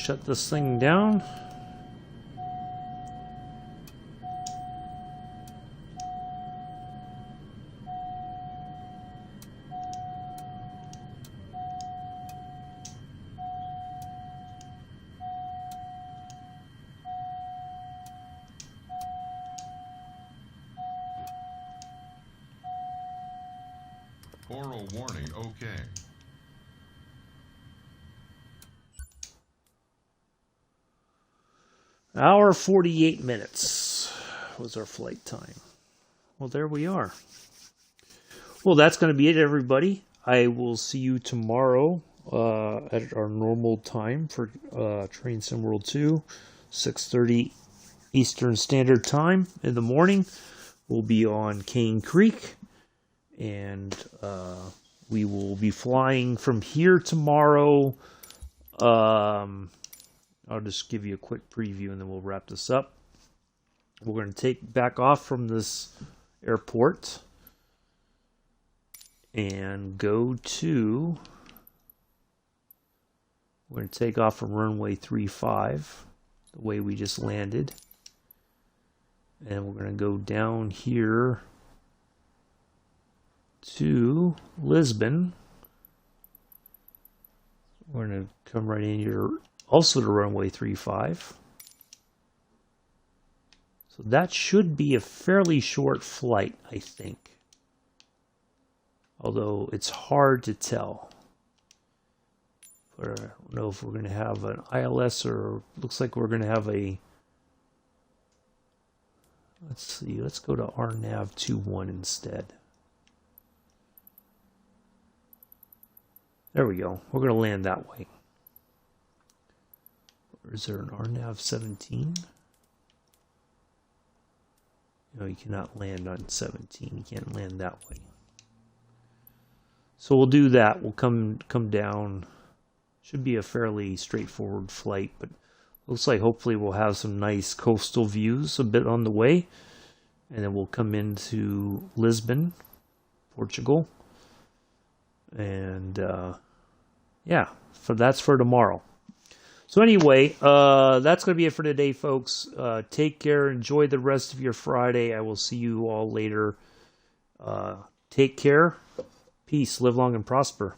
shut this thing down. Oral warning, okay. Hour 48 minutes was our flight time. Well, there we are. Well, that's going to be it, everybody. I will see you tomorrow at our normal time for Train Sim World 2, 6:30 Eastern Standard Time in the morning. We'll be on Cane Creek, and we will be flying from here tomorrow. I'll just give you a quick preview and then we'll wrap this up. We're going to take back off from this airport and go to... We're going to take off from runway 35, the way we just landed. And we're going to go down here to Lisbon. We're going to come right in here, also to runway 35. So that should be a fairly short flight, I think. Although it's hard to tell. But I don't know if we're going to have an ILS or looks like we're going to have a... Let's see, let's go to RNAV 21 instead. There we go. We're going to land that way. Or is there an RNAV 17? No, you cannot land on 17. You can't land that way. So we'll do that. We'll come down. Should be a fairly straightforward flight, but looks like hopefully we'll have some nice coastal views a bit on the way. And then we'll come into Lisbon, Portugal. And yeah, that's for tomorrow. So anyway, that's going to be it for today, folks. Take care. Enjoy the rest of your Friday. I will see you all later. Take care. Peace. Live long and prosper.